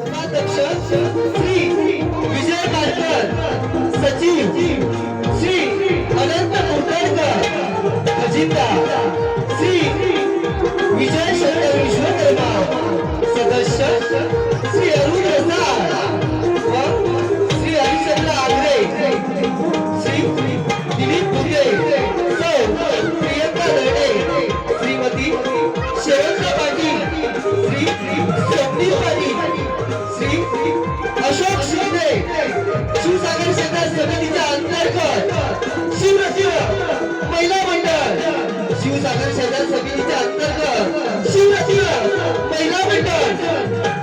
उपाध्यक्ष श्री विजय पाटकर, सचिव श्री अनंत कुलकर्णी, खजिनदार श्री विजय शंकर विश्वकर्मा, सदस्य श्री अरुण रसाळ व श्री हरिचंद्र आगरे, श्री दिलीप भुगे, सौ प्रियंका दर्डे, श्रीमती शेवंता पाटील, श्री स्वप्नील पाटील, श्री अशोक शिंदे, शिवसागर शेजार समितीच्या अंतर्गत शिवरशिव महिला मंडळ, शिवसागर शेजार समितीच्या अंतर्गत शिवरशिव महिला मंडळ,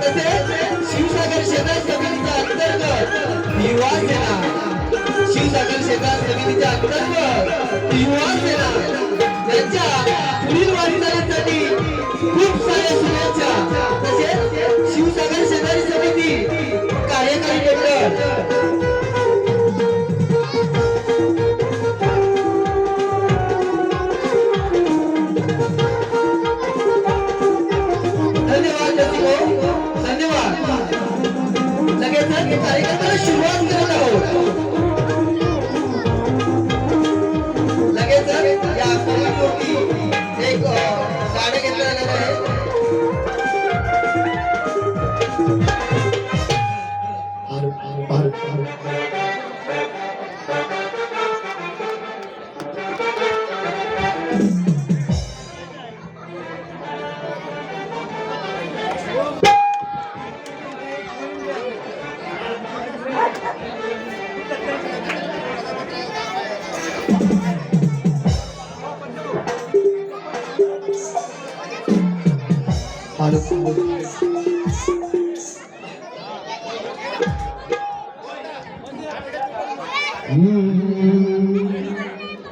तसेच शिवसागर शेजार समितीच्या अंतर्गत युवा सेना, शिवसागर शेजार समितीच्या अंतर्गत युवा सेना यांच्या पुढील वाटचालीसाठी खूप साऱ्या शुभेच्छा. तसेच शिवसागर शेजारी समिती कार्यकारी मंडळ धन्यवाद. लगेच कार्यक्रमाला सुरुवात करत आहोत. लगेच या कलाकृती एक गाणं घेतलं जाणार आहे.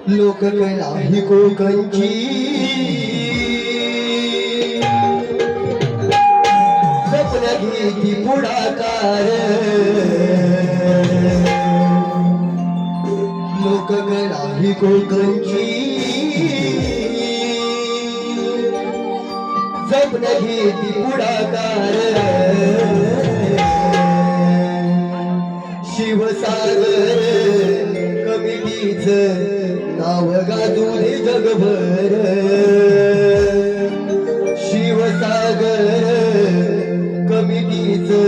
लोककला ही कोकणची सपना घेती पुढाकार, लोककला ही कोकणची सपना घेती पुढाकार, शिवसागर कमिटीचं नाव गाजून जगभर, शिवसागर कमिटीचं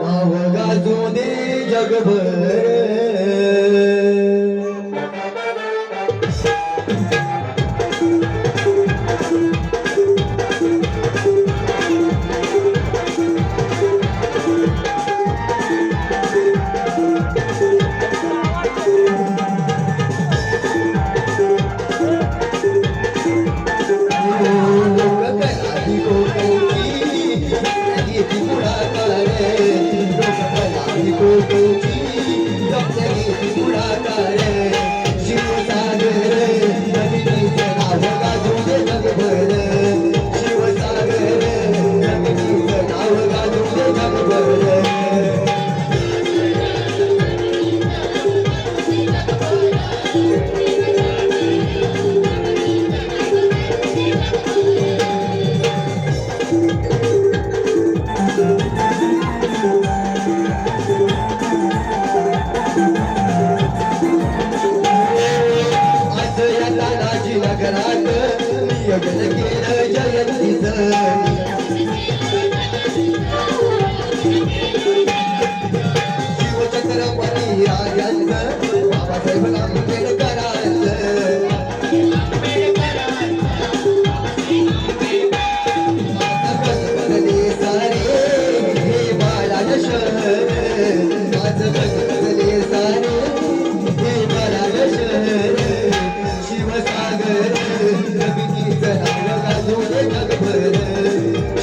नाव गाजून जगभर.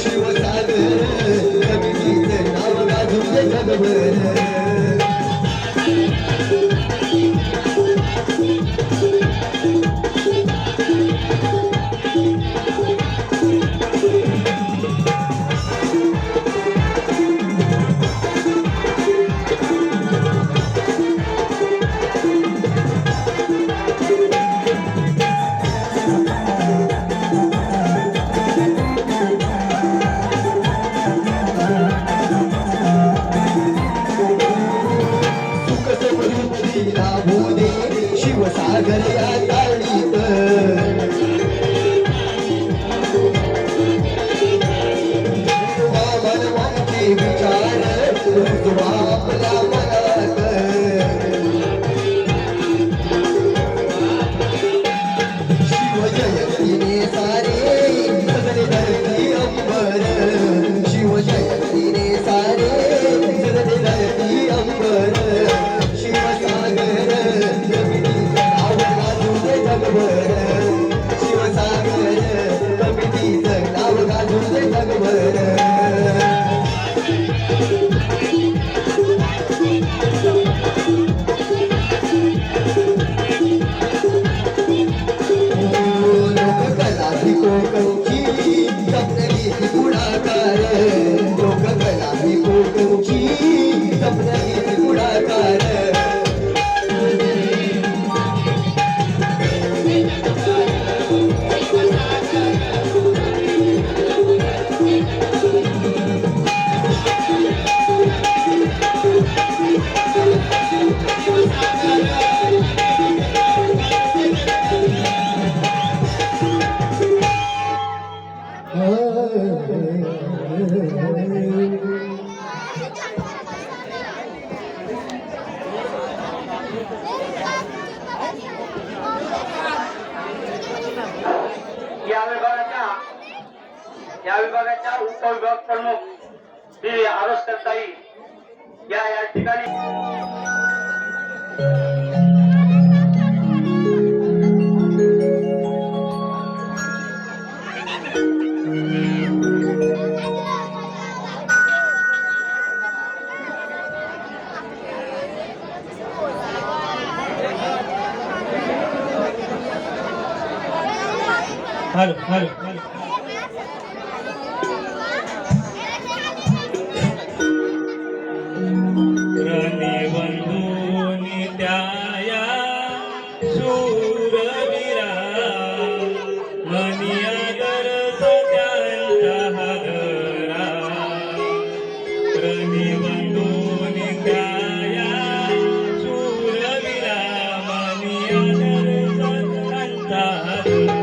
शिवसागर लोककला ही कोकणची सप्तगीत गुणाकार लोककला ही कोकणची सप्तगीत गुणाकार या विभागाच्या उपविभाग प्रमुख श्री आरोस्करताई या ठिकाणी हॅलो हॅलो रणिवंदूनि त्याया शूरवीरा मनियागर सत्यांचा हादरा रणिवंदूनि त्याया शूरवीरा मनियागर सत्यांचा हादरा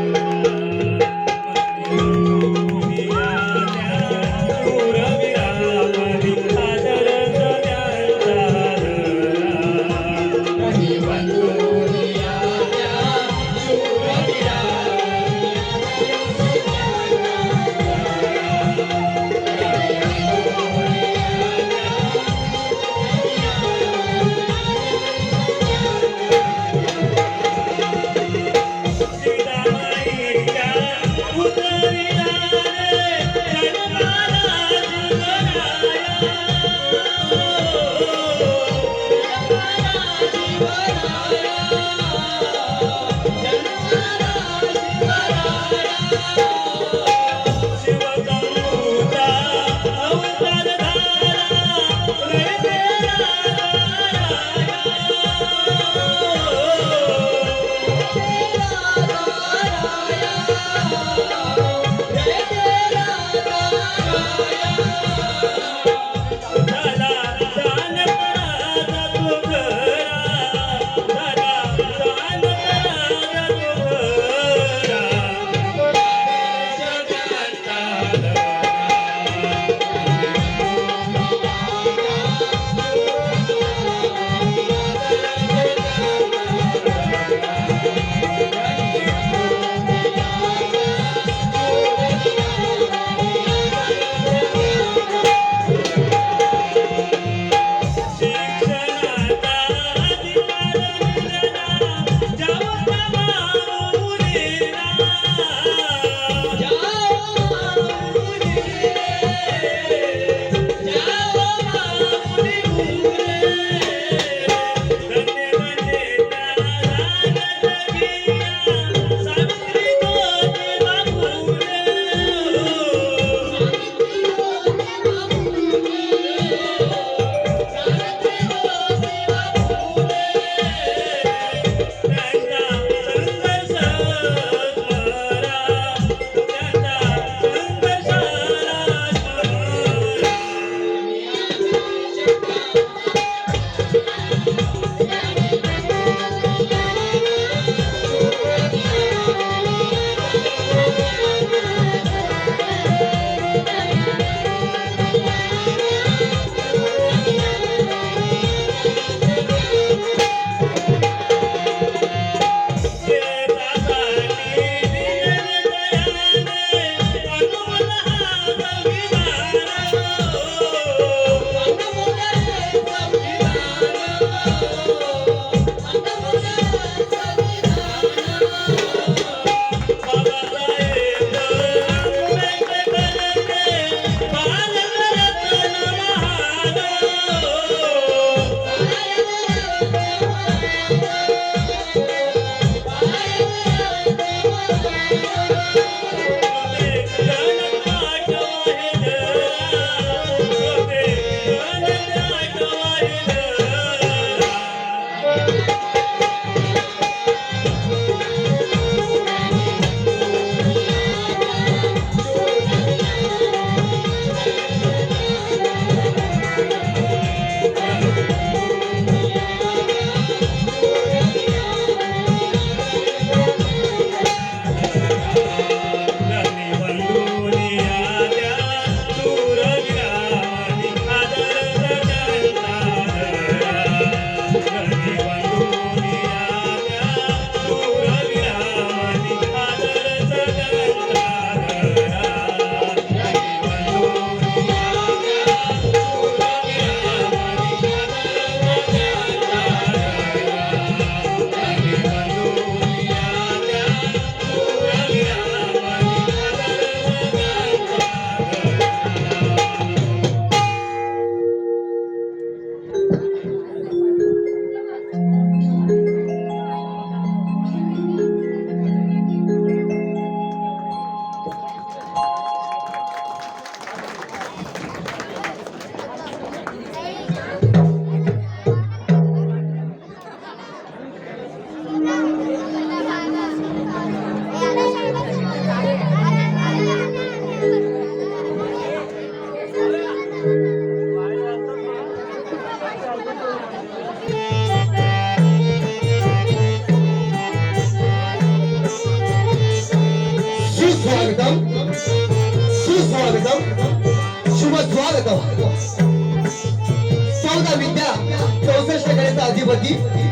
अधिपती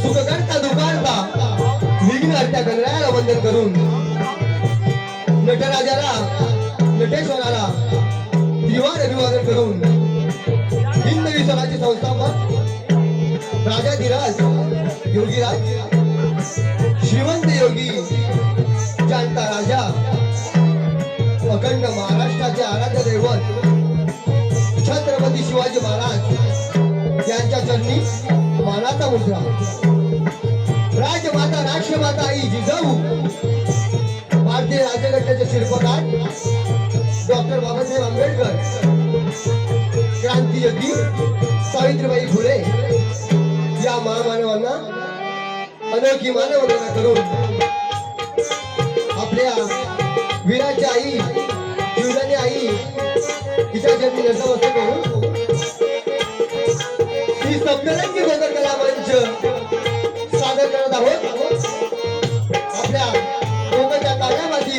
सुखकर्ता दुकारता विघ्नहर्त्या गणरायाला वंदन करून नटराजाला नटेश्वराला दिवाण अभिवादन करून हिंदवी स्वराज्य संस्थापक राजाधिराज योगीराज श्रीमंत योगी जाणता राजा अखंड महाराष्ट्राचे आराध्य दैवत छत्रपती शिवाजी महाराज यांच्या चरणी मानाचा मुद्रा राजमाता राष्ट्रमाता आई जिजाऊ भारतीय राज्यघटनेचे शिल्पकार डॉक्टर बाबासाहेब आंबेडकर क्रांतियोगी सावित्रीबाई फुले या महामानवांना अनोखी मानवंदना करून आपल्या वीराच्या आई जीवदानी आई तिच्या चरणी नतमस्तक करून ही सप्तरंगी गोकर कला मंच सादर करत आहोत. आपल्या कोकणच्या ताब्यामध्ये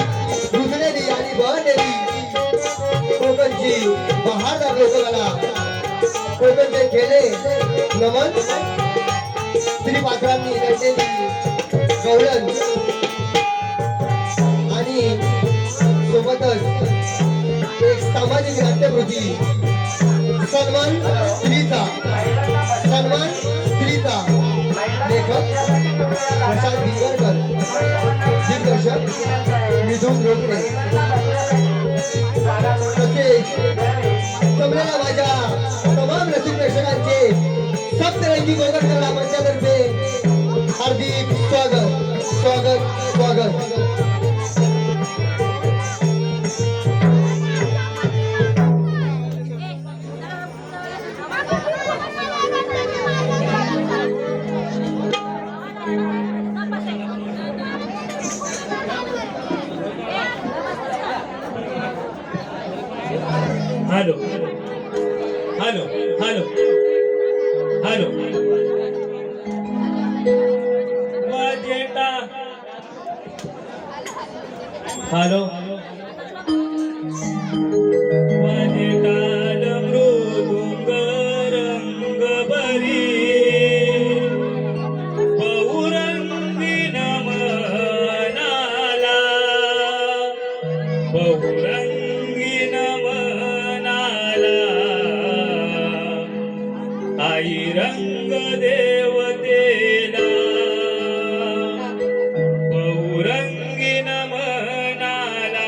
रुजलेली आणि बहरलेली कोकणची बहारदार लोककला कोकणचे खेळे नमन स्त्री पात्रांनी रचलेली गवळण आणि सोबतच एक सामाजिक नाट्यकृती सन्मान स्त्रीचा लेखक प्रशांत भिंगरकर दिग्दर्शक मिथुन रोकडे तसेच जमलेल्या माझ्या तमाम रसिक प्रेक्षकांचे सप्तरंगी गोकर कला मंचातर्फे हार्दिक स्वागत स्वागत स्वागत. हॅलो हॅलो हॅलो हॅलो वाजेटा हॅलो वाजेटाल मृदुंग रंग बरी बहुरंगी नमनाला बहुरंगी नमनाला आई रंग देवतेला बहुरंगी नमनाला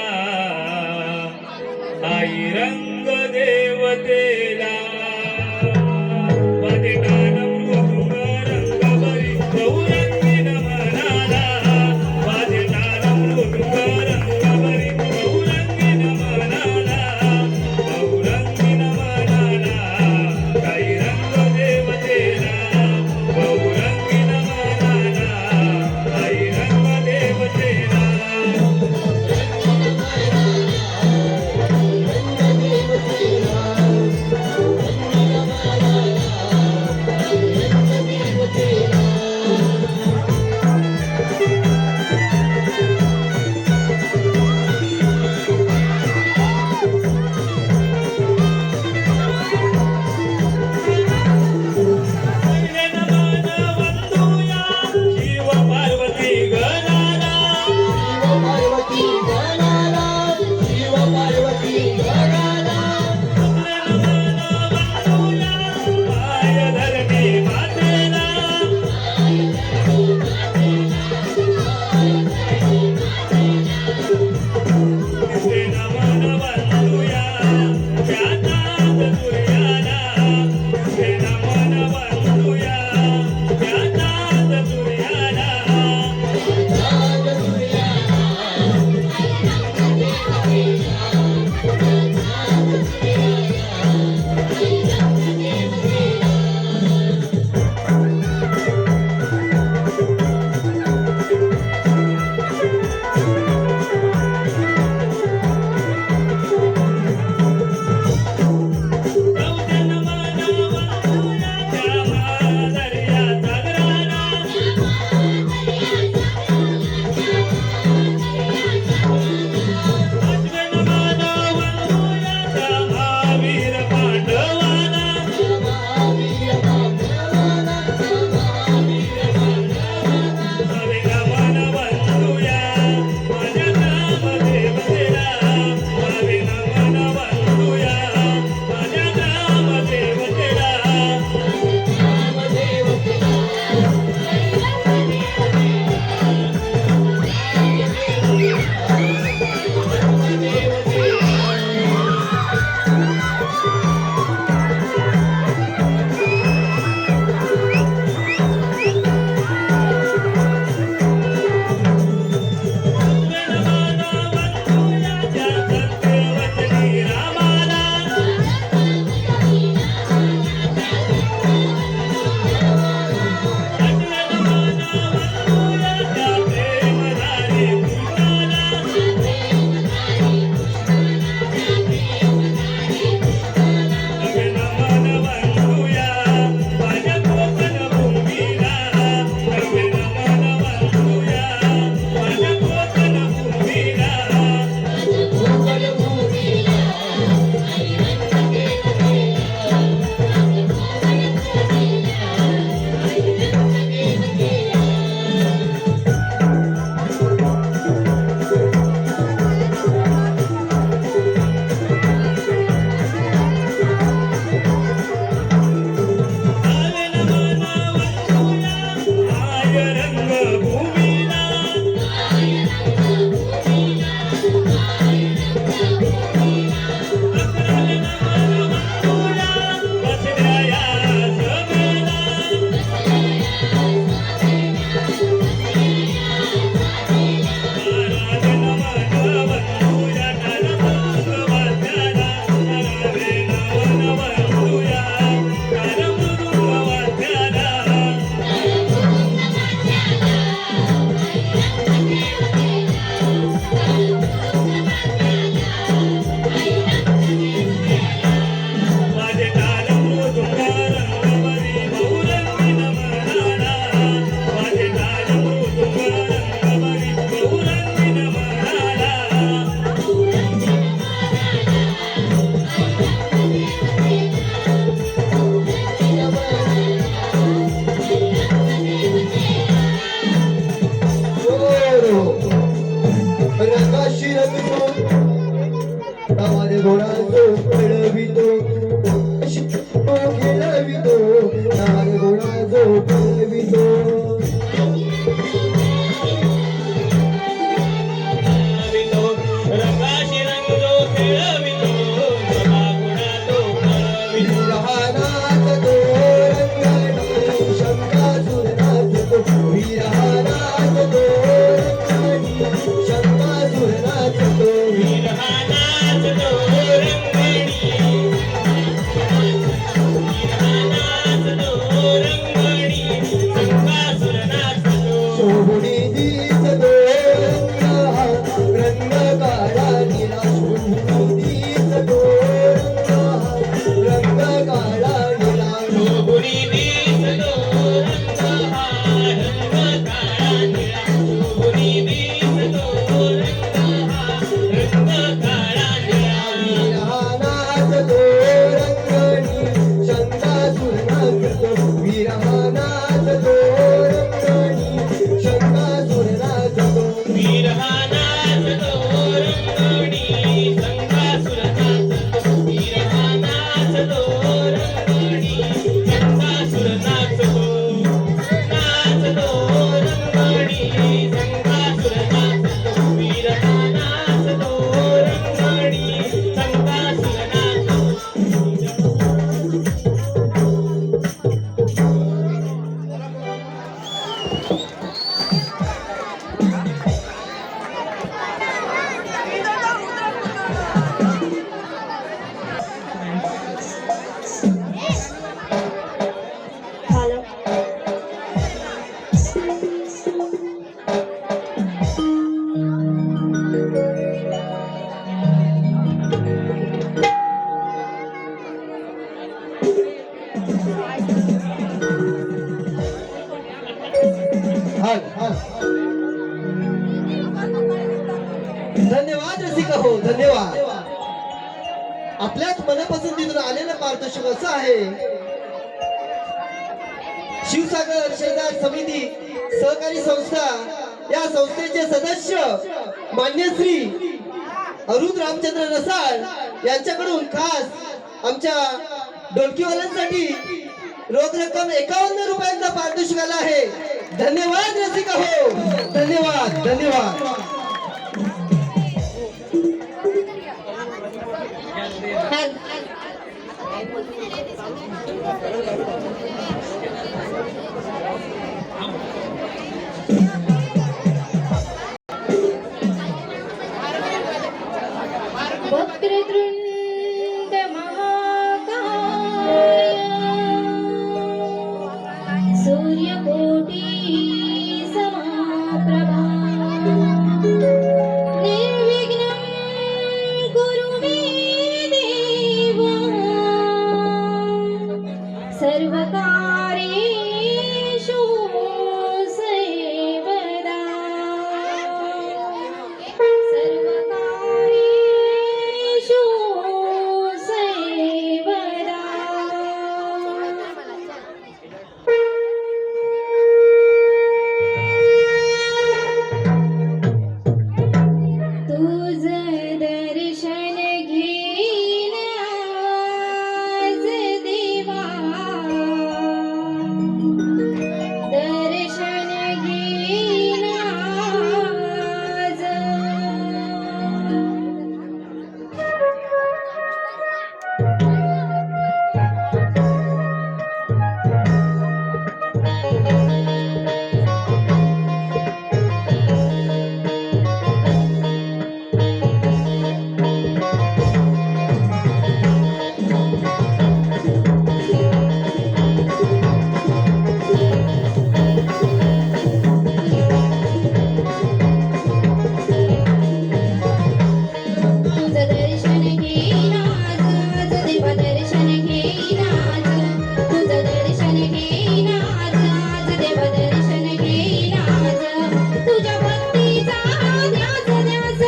रंगणी संकासुर नाचतो नाचतो रंगणी संकासुर नाचतो वीरता नाचतो रंगणी संकासुर नाचतो धन्यवाद रसिका हो, धन्यवाद. आपल्याच मनपसंतीतून आलेलं पारितोषिक असं आहे. शिवसागर शेजार समिती सहकारी संस्था या संस्थेचे सदस्य मान्य श्री अरुण रामचंद्र रसाळ यांच्याकडून खास आमच्या ढोलकीवाल्यांसाठी रोख रक्कम 51 रुपयांचा पारितोषिक आला आहे. धन्यवाद रसिका हो, धन्यवाद धन्यवाद. वक्रतुंड महाकाय सूर्यकोटि समप्रभा निर्विघ्नं कुरु मे देव सर्वकार्येषु सर्वदा सर्वकार्येषु सर्वदा तुझं दर्शन घेईन आज देवा दर्शन घेईन आज तुझं दर्शन घेईन आज देवा दर्शन घेईन आज तुझं दर्शन घेईन आज देवा दर्शन घेईन आज तुझ्या भक्तीचा ध्यास ध्यास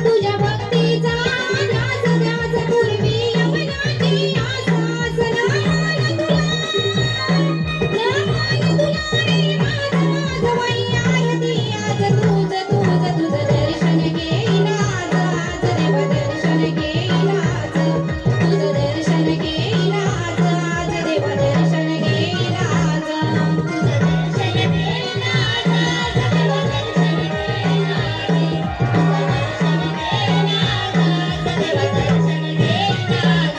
तुझ्या भक्तीचा ध्यास ध्यास पूर्वी यमनाची आस आस नमन तुला रे माझा माझा वैयायती आज तुझं दर्शन घेईन आज देवा दर्शन घेईन आज तुझं दर्शन घेईन आज देवा दर्शन घेईन आज तुझं दर्शन घेईन आज देवा दर्शन घेईन आज तुझं दर्शन घेईन आज देवा दर्शन घेईन आज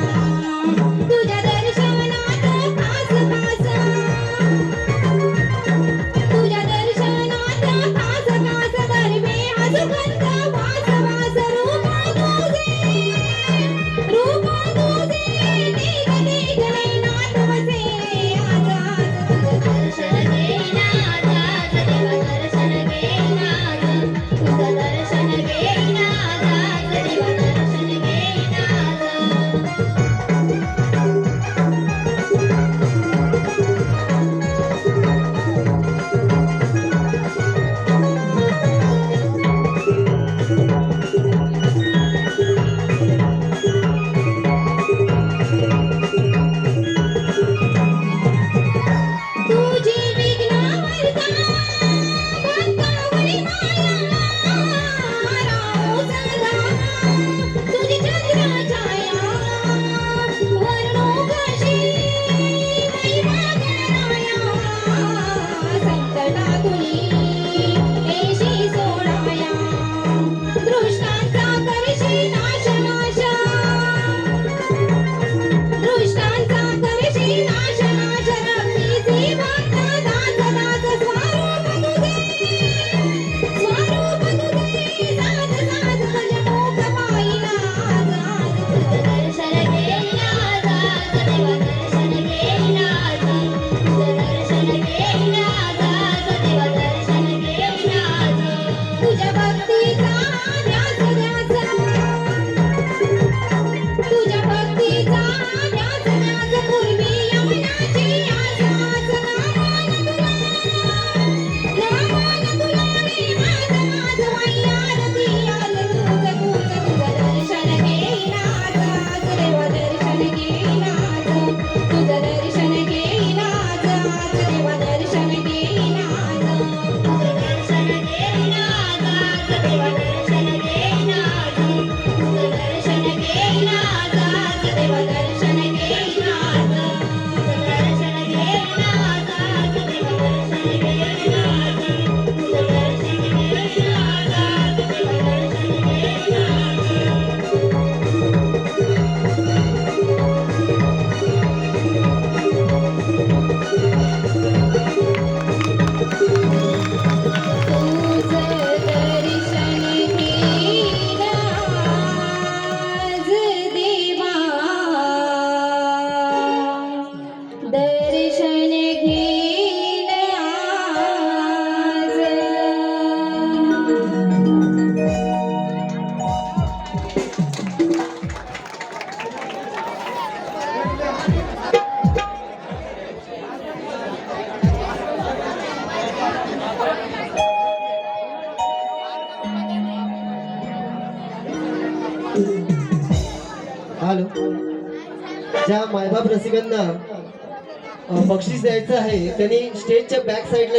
तुझ्या दर्शनात तास तास तुझ्या दर्शनात तास तास दरवे सुगंध वास वास रूप तुझे देख देख नैनात वसे तुझं दर्शन घेईन आज देवा, दर्शन घेईन आज. हॅलो, ज्या मायबाप रसिकांना बक्षीस द्यायचं आहे त्यांनी स्टेजच्या बॅक साईडला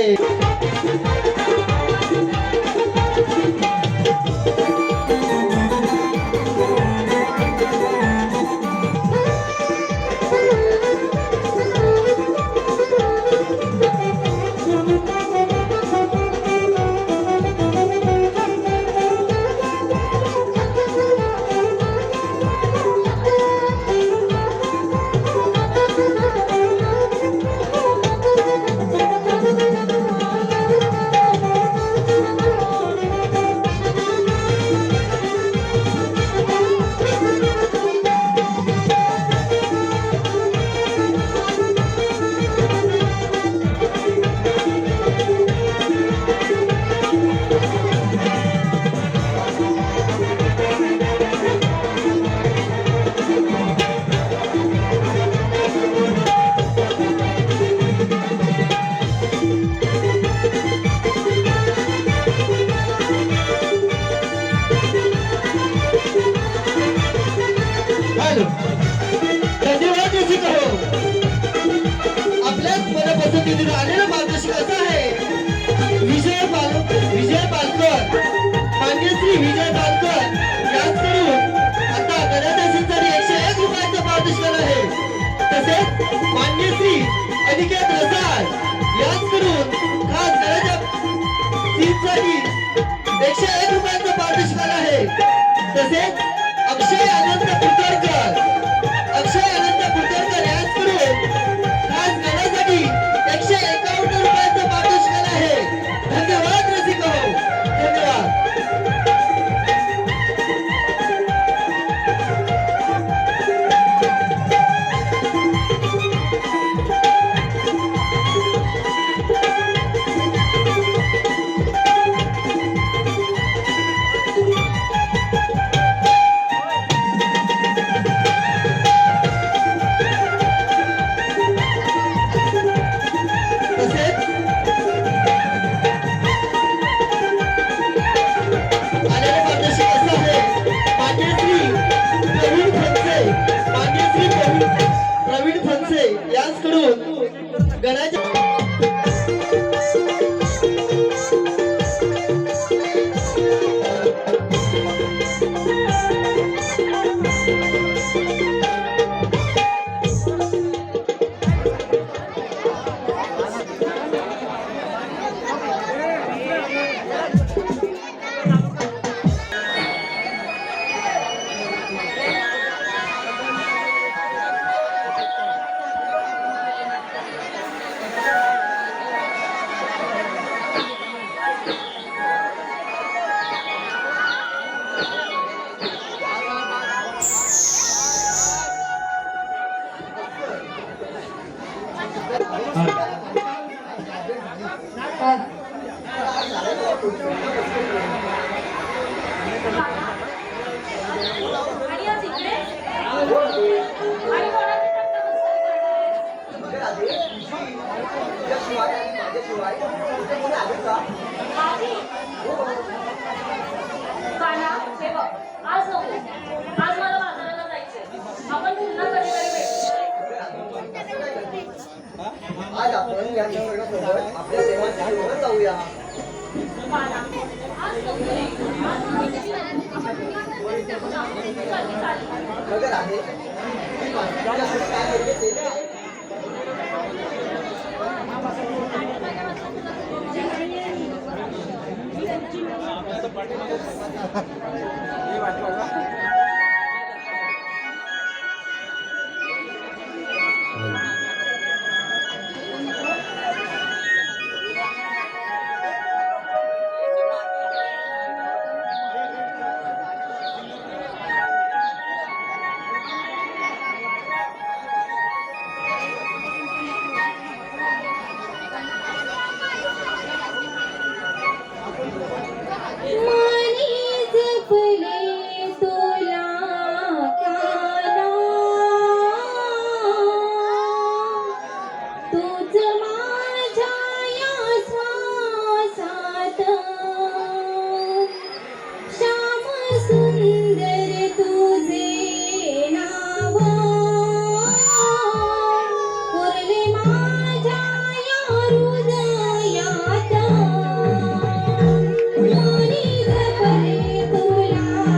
हॅलो, धन्यवाद रसिक हो. आपल्याच मनपसंतीतून आलेला मार्गदर्शक असा आहे विजय पालकर, मान्यश्री विजय पालकर यांच्याकडून आता गणेशसाठी 101 रुपयाचं पारितोषिक आहे. तसेच मान्यश्री अनिकेत रसाळ यांच्याकडून खास गणाच्या सीटसाठी 101 रुपयाचं पारितोषिक आहे. तसेच अक्षय आनंद पुतरकर यांच्याकडून खास गणासाठी 151 रुपयाचं पारितोषिक आहे. धन्यवाद रसिक हो, धन्यवाद. प्रवीण फणसे यांच्याकडून गणाच्या काना, हे बघ, आज नको. आज मला बाजाराला जायचंय. आपण पुन्हा कधीतरी भेटूया. आज आपण या निसर्गासोबत आपल्या देवाच्या जीवनात जाऊया. काना, आज नको रे. आज चालेल. नगर आहे काय होते ते काय? तूच माझ्या या श्वासात श्याम सुंदर तुझे नाव कोरले माझ्या या हृदयात मनी जपले तुला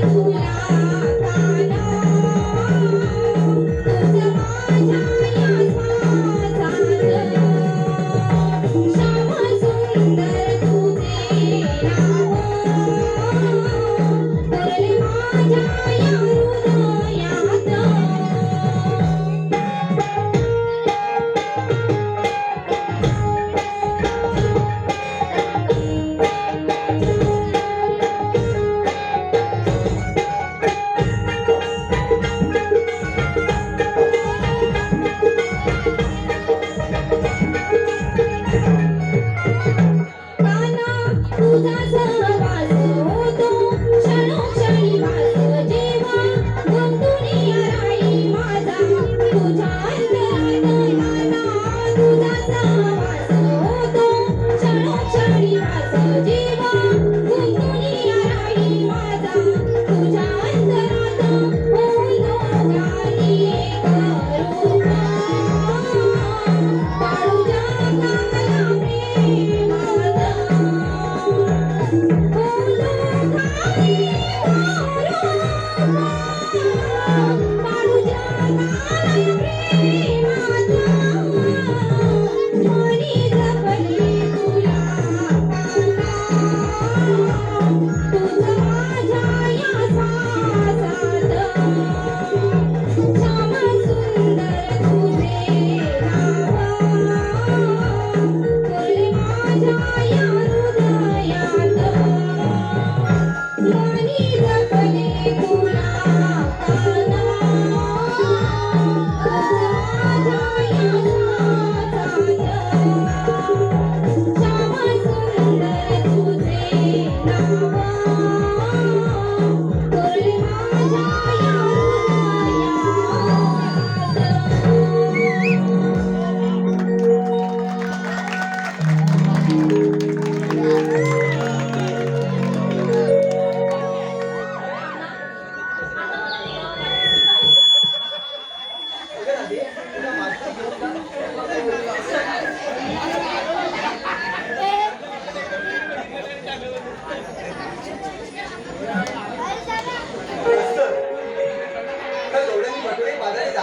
तुला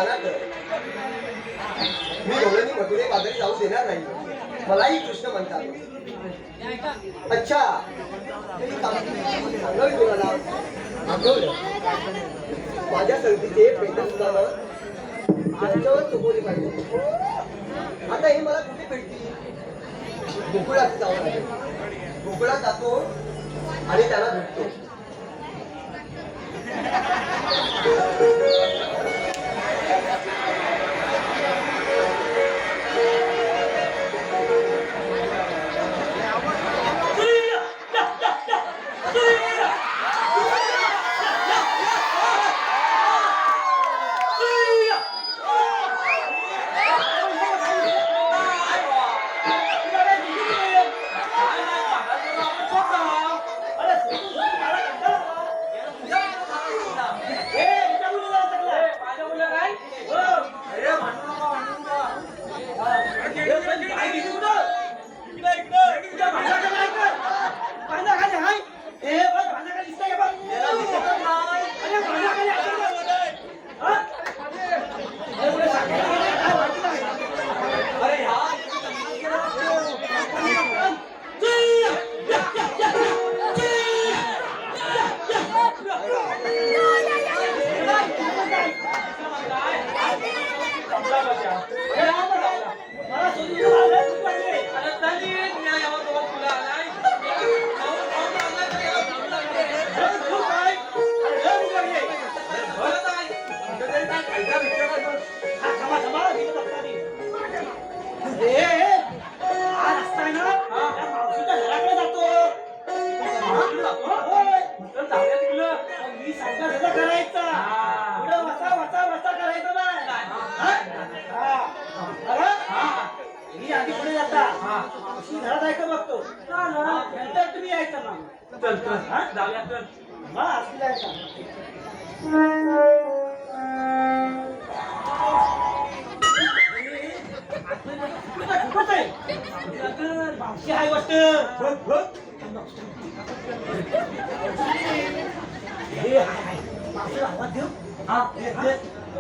जाणार तर मी डोळ्यांनी मधुरे बाजारी जाऊ देणार नाही. मलाही कृष्ण म्हणतात. अच्छा सांगावी तुला आठवलं माझ्या संगतीचे पेटन सुद्धा त्यांच्यावर चुकवले पाहिजे. आता हे मला कुठे भेटतील? गोकुळात जावं लागेल. गोकुळात जातो आणि त्याला भेटतो.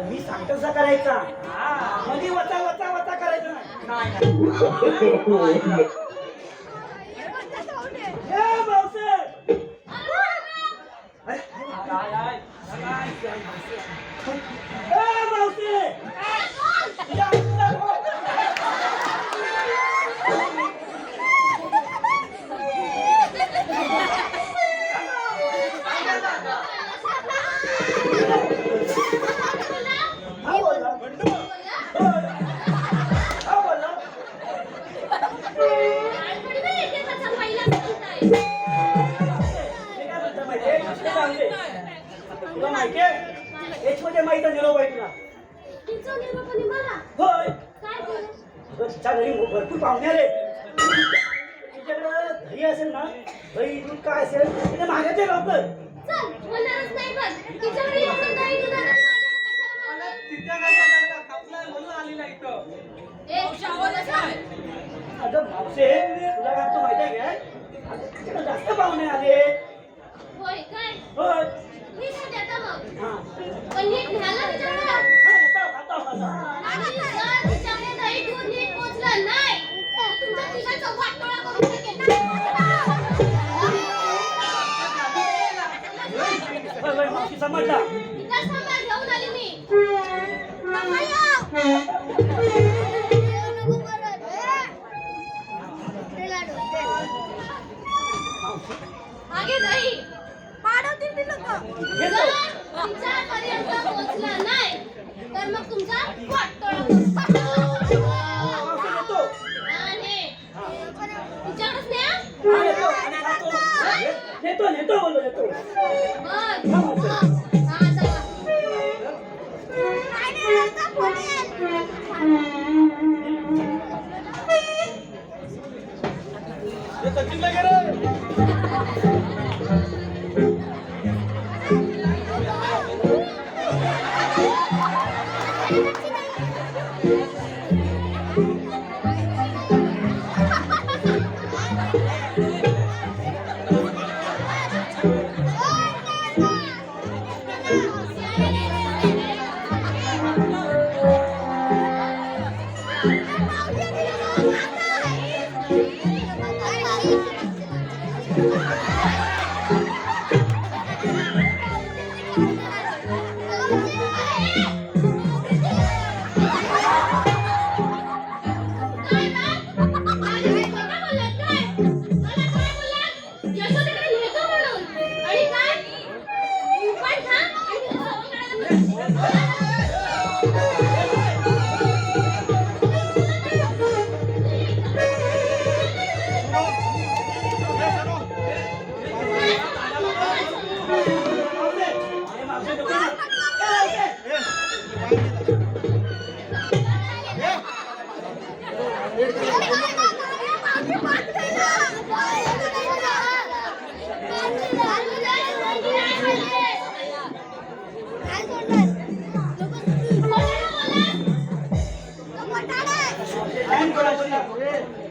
मी सांगतो कसा करायचा. मध्ये वचा वचा वचा करायचं नाही. भरपूर पाहुणे आले. तुझ्याकडं घरी असेल ना, दही दूध काय असेल तिथे मागायचे लवकर. अगं मावशे, तुला काय तू माहिती आहे काय? तुझ्याकडे जास्त पाहुणे आले. होय. मावशी समजला. आगे दही पाडवतील ती लोक. जर तुमच्यापर्यंत पोहोचलं नाही तर मग तुमचा वाटोळा नेतो बोललो नेतो. काय ना? माझ्या आई खोटं बोलत काय? मला काय बोललात? यशोदेकडे नेतो म्हणून. आणि काय? पण थांब, आणि तुला सवय मावशे, अरे मावशे नको ना. ए, मावशे.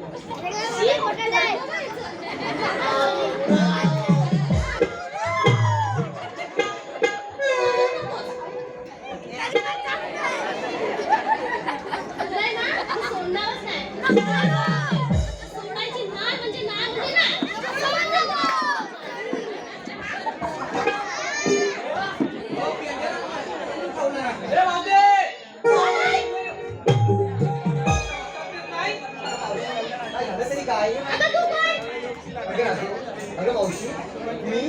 काय करायचं ना? नाही ना, तू सोडणारच नाही. सोडायची नाळ म्हणजे नाळ होती ना. सोडून नको. काय झालं तरी काय आता तू काय? अगं मावशी मी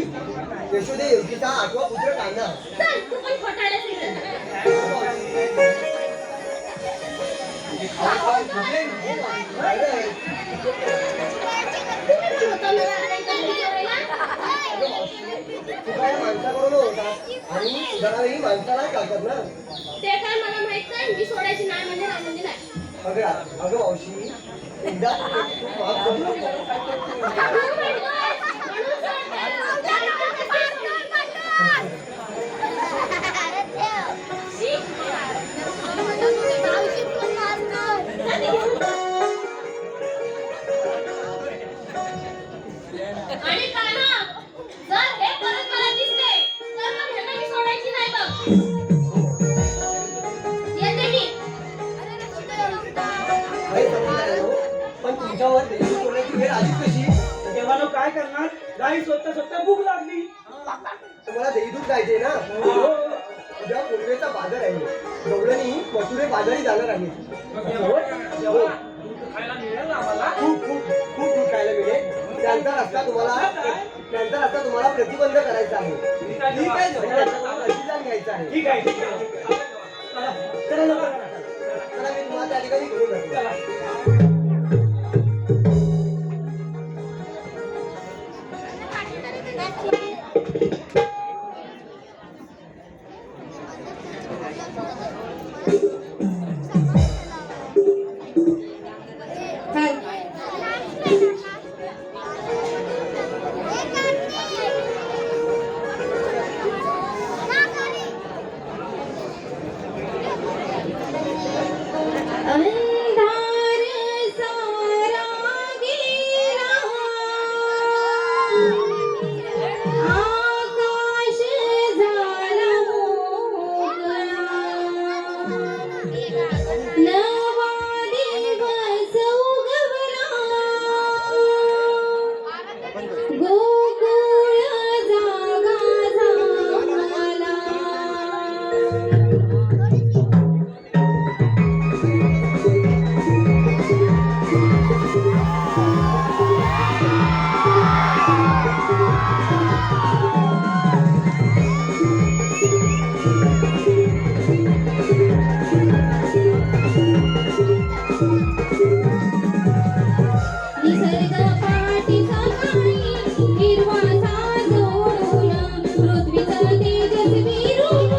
यशोदे योगीचा 8वा पुत्र कान्हा. चल, तू पण खोटारडेस इकडे. तू काय माणसाकडून होता आणि जराही माणसाला टाकत ना. ते काय मला माहित नाही. मी सोडायची नाळ म्हणजे नाळ म्हणजे नाही. अगं मावशी एकदा तू माफ करू नको. म्हणून म्हणतोय. म्हणून शी. आणि कान्हा, जर हे परत मला दिसले तर मग ह्यांना मी सोडायची नाही बघ. येते मी. काही समजलं नाही हो. पण तुमच्यावर देवी सोडण्याची वेळ आलीच कशी? देवानं काय करणार? गाई स्वतः भूक लागली. तुम्हाला दही दूध खायचे ना. उद्या पूर्वेचा बाजार आहे. गवळणी मथुरे बाजारी जाणार आहे. खायला मिळेल आम्हाला. खूप खूप खूप दूध खायला मिळेल. त्यांचा रस्ता तुम्हाला प्रतिबंध करायचा आहे. ठीक आहे. प्रतिदान घ्यायचं आहे. ठीक आहे. चला, चला लवकर करा. चला मी तुम्हाला त्या ठिकाणी घेऊन जातो. चला. अंधार सारा गेला, आकाश झाला मोकळा, नवा दिवस उगवला, गोकुळ जागा झाला. निसर्ग पाठीचा काही हिरवा साजोडून पृथ्वीचं तेजस्वी रूप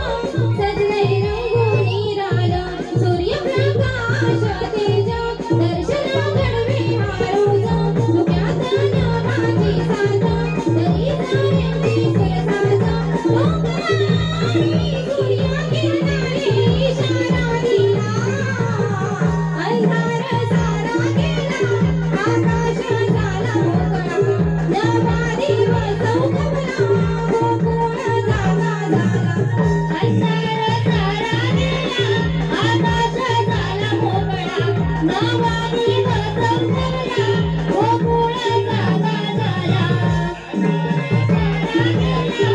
सजले रंगोळी राल. सूर्यप्रकाश तेज दर्शन घडवे हा रोज. धुक्यात नभाची साथ तरी जाण्याची सुरसाज. डोंगरावरी सूर्यकिरणाने इशारा दिला. अंधार सारा गेला, आकाश झाला मोकळा, नवा दिवस उगवला, गोकुळ जागा झाला. अंधार सारा गेला, आकाश झाला मोकळा, नवा दिवस उगवला, गोकुळ जागा झाला. अंधार सारा गेला,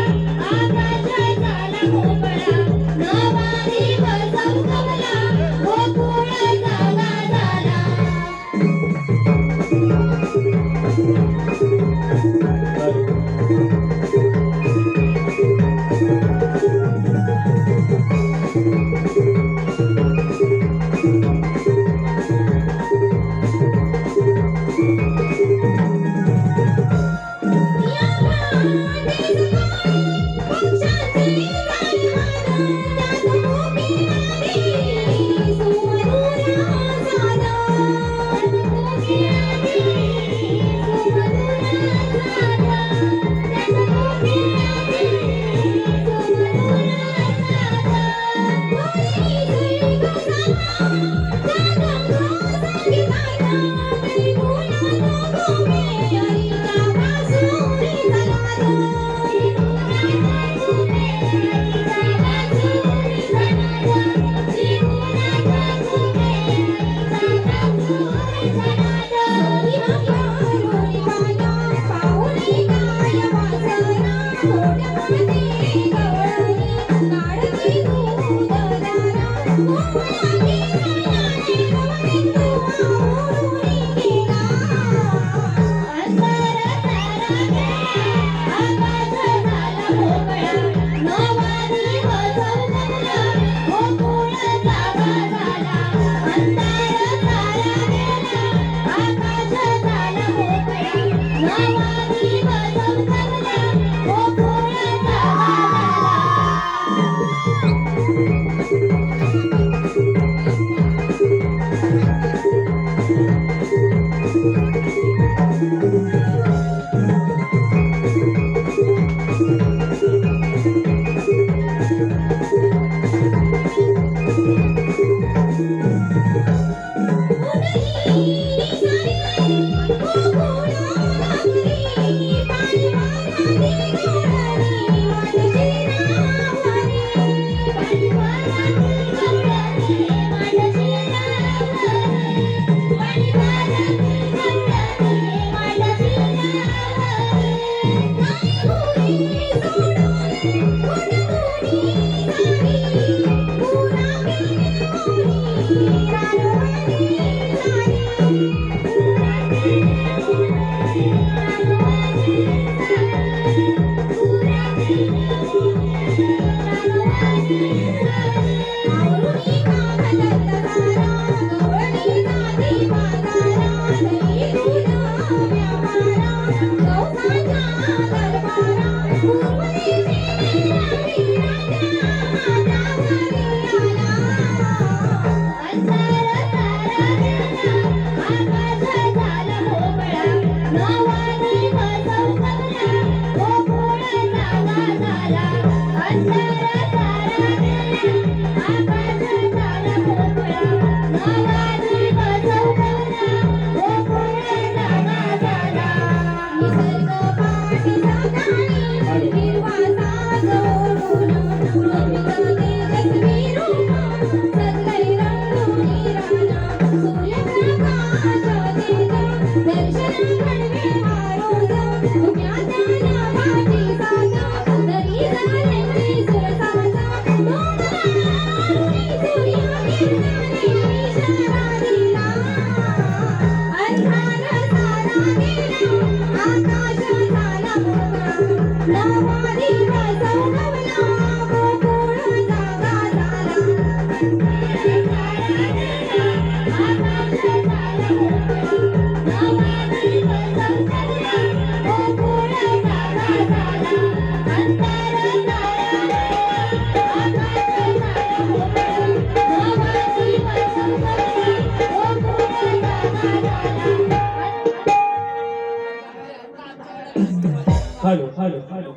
हॅलो हॅलो हॅलो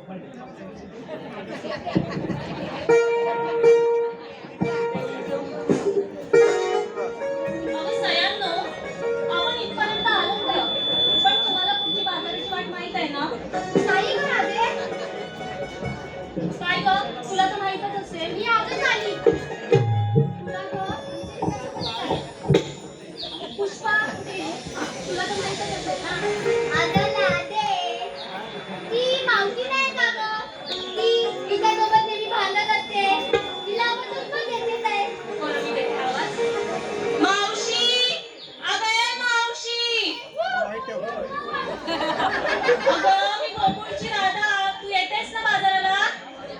अगं सयांनो, आपण इथपर्यंत आलो खरं. पण तुम्हाला पुढची बाजाराची वाट माहित आहे ना? नाही गं राधे. काय ग, तुला तर माहीतच असेल. मी आजच आली. तुला गं, पुष्पा कुठे? तुला तर माहीतच असेल ना. अगं राधे, ती मावशी नाही का गं? ती तिच्यासोबत नेहमी भांडत असते. तिला आपण दुश्मन घेतलीच आहे. बरं, मी देते आवाज. मावशी, अगं ए मावशी. अगं, मी गोकुळची राधा. तू येतेस ना बाजाराला?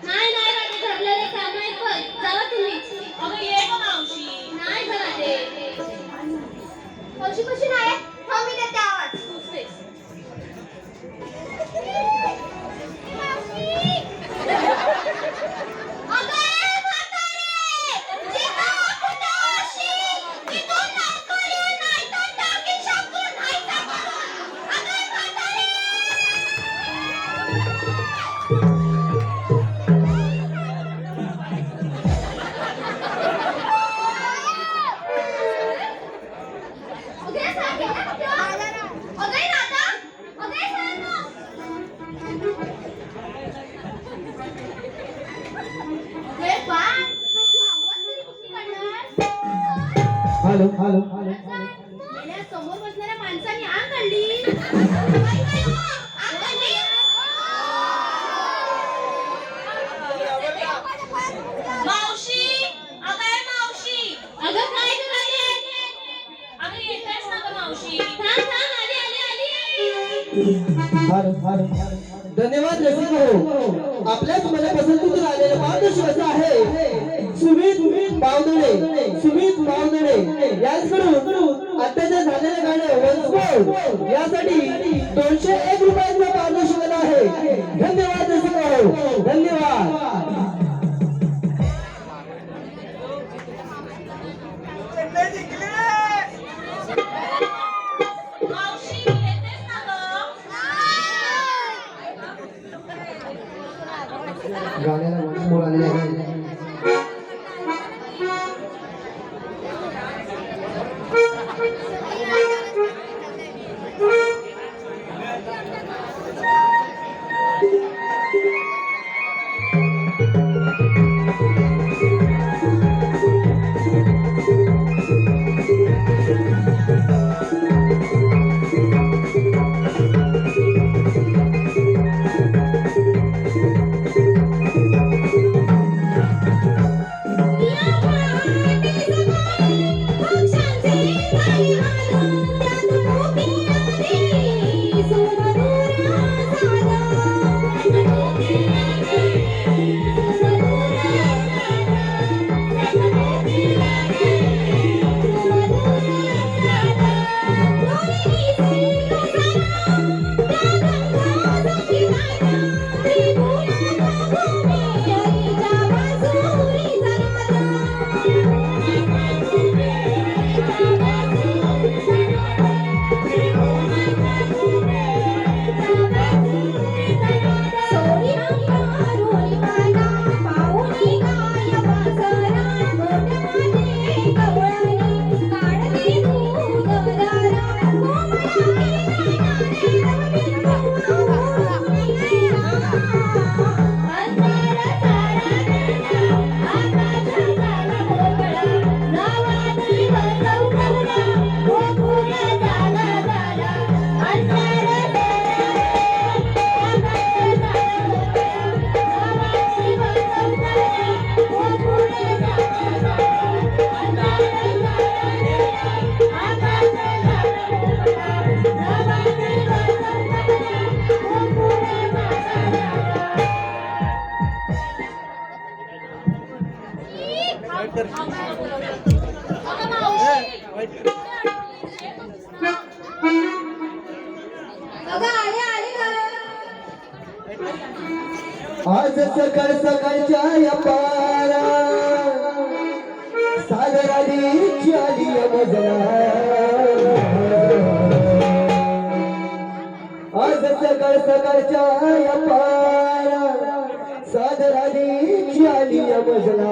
नाही नाही राधे, ठरलेले काम आहेत बघ. जावा तुम्हीच. अगं ये गं मावशी. नाही गं राधे. मावशी कशी नाही? हो, मी देते आवाज. तूच तेच. मावशी. अगं ए म्हातारे, जिथं कुठं अशी, तिथून नारकोळी नाही तर टाकी शाकून खायचा करून. अगं ए म्हातारे. अगं सांग गेला कुठं? अगं राधा, अगं सांग ना. अरे बा, तू आवाज तरी कुठली काढलास? हॅलो हॅलो हॅलो गेल्या समोर बसणाऱ्या माणसाने आग काढली. काय काय हो? आग काढली? मावशी, अगं ए मावशी. अगं काय करायले? अगं येतेस ना गं मावशी. थांब थांब, आली आली आली. धन्यवाद रसिक हो. आपल्याच मनपसंतीतून आलेलं मार्गदर्शक असं आहे सुमित बावधडे. सुमित बावधडे याचकडून अत्याचार झालेल्या गाड्या वंशमोड यासाठी 201 रुपयांचा पारितोषिक आहे. धन्यवाद रसिक हो, धन्यवाद. मावशी, येतेस ना गं? गाण्याला वंशमोड आलेले आहे. अगं मावशी अगं आले आले घरात. आज सकाळ सकाळच्या या पारा सागराची आली मजला आज सकाळ सकाळच्या या पारा सागराची आली मजला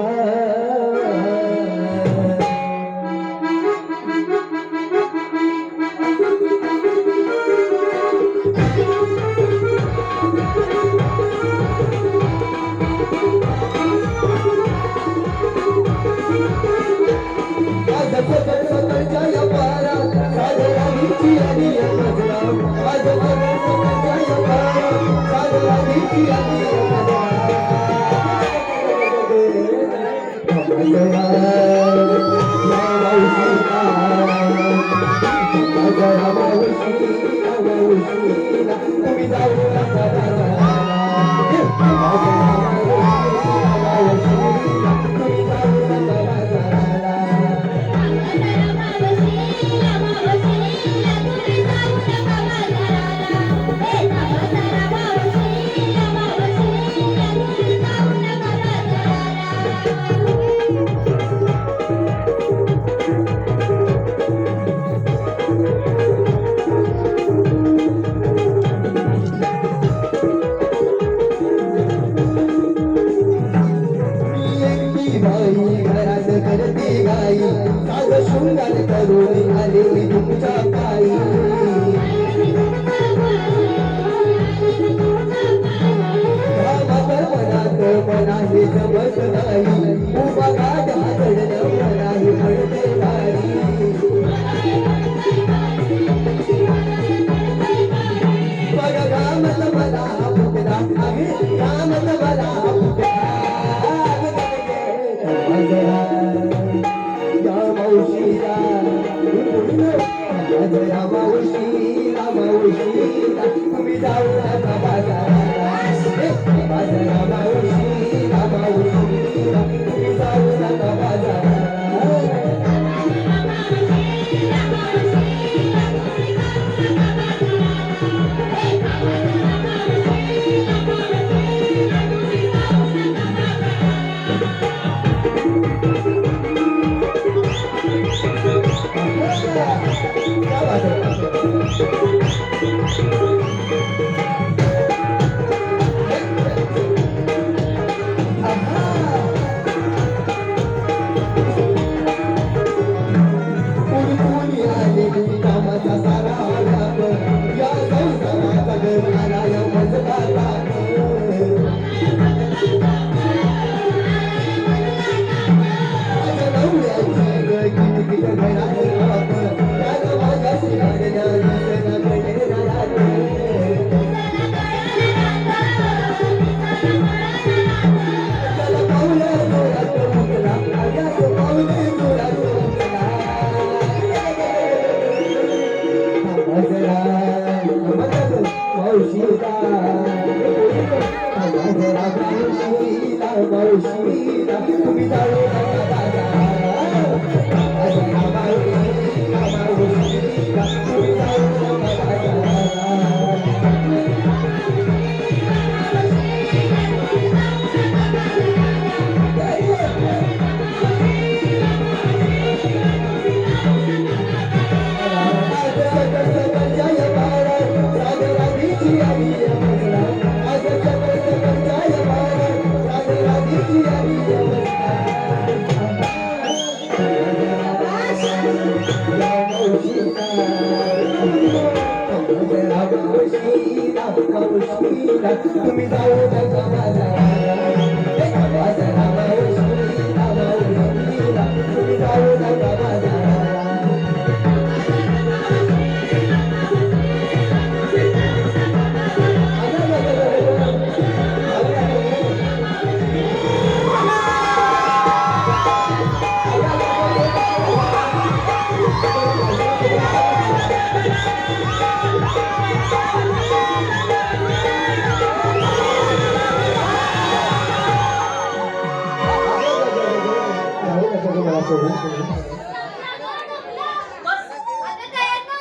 तुम्ही जाऊ नका माझा तुम्ही जाऊ नका माझा बस. आता तयार ना.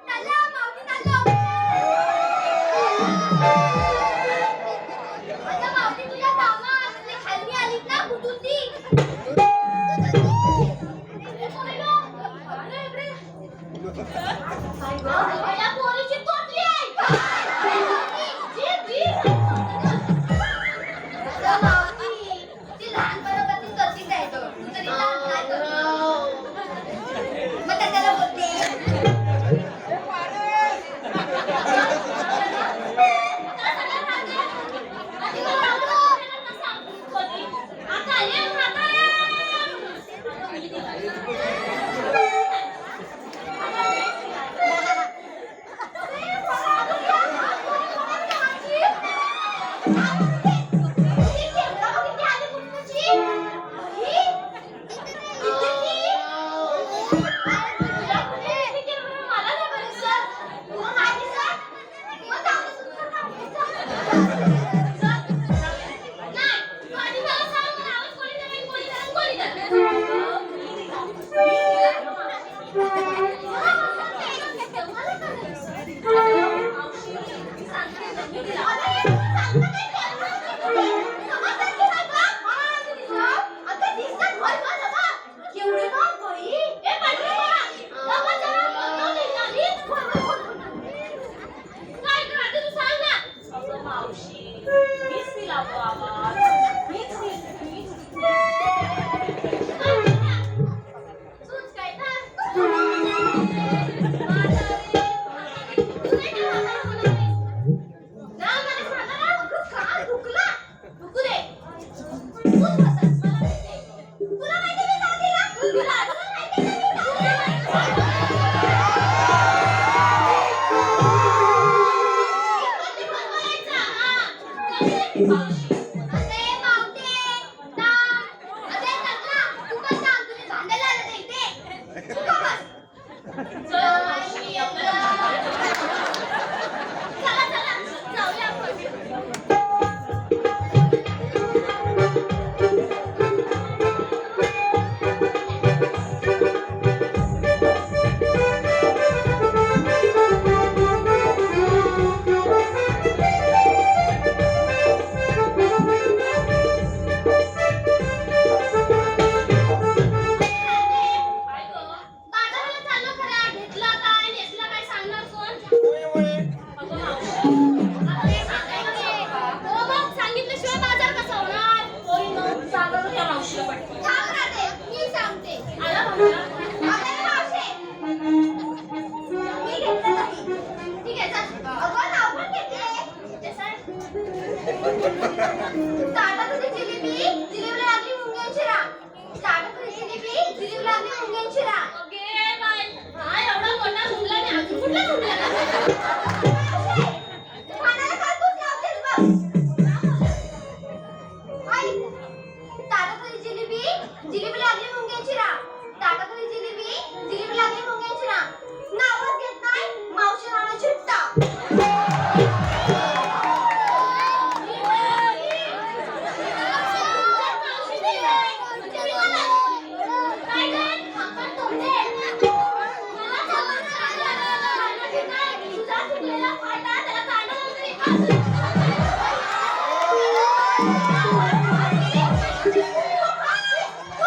चालला, मावशी चाललो. आता मावशी तुझ्या कामात तुझी खाली आलीत ना कुठून ती? या पोरीची तोटली आहे. अगं मावशी, ती लहानपणापासून तशीच आहे तो. तू तरी लहान काय करतो? मग त्याला बोलते.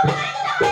Thank you.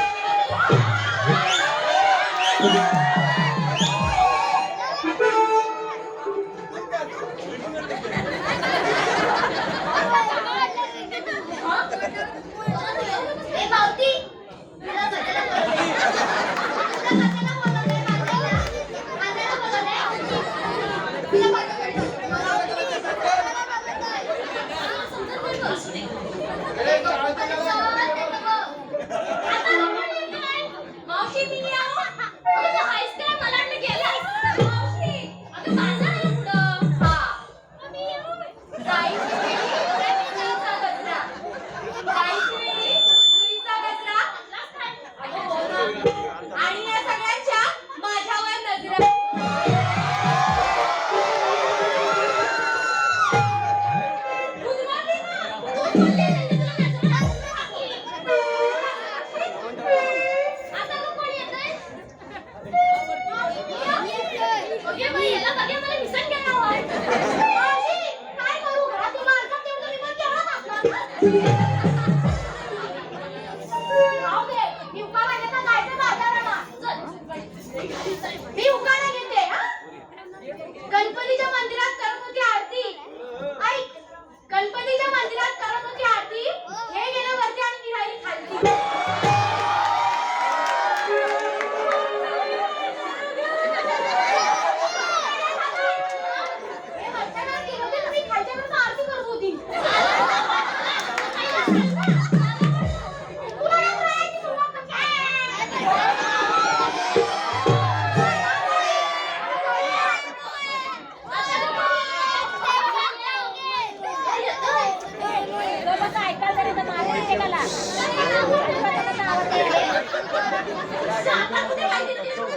आता कुठे माहिती ते सांग.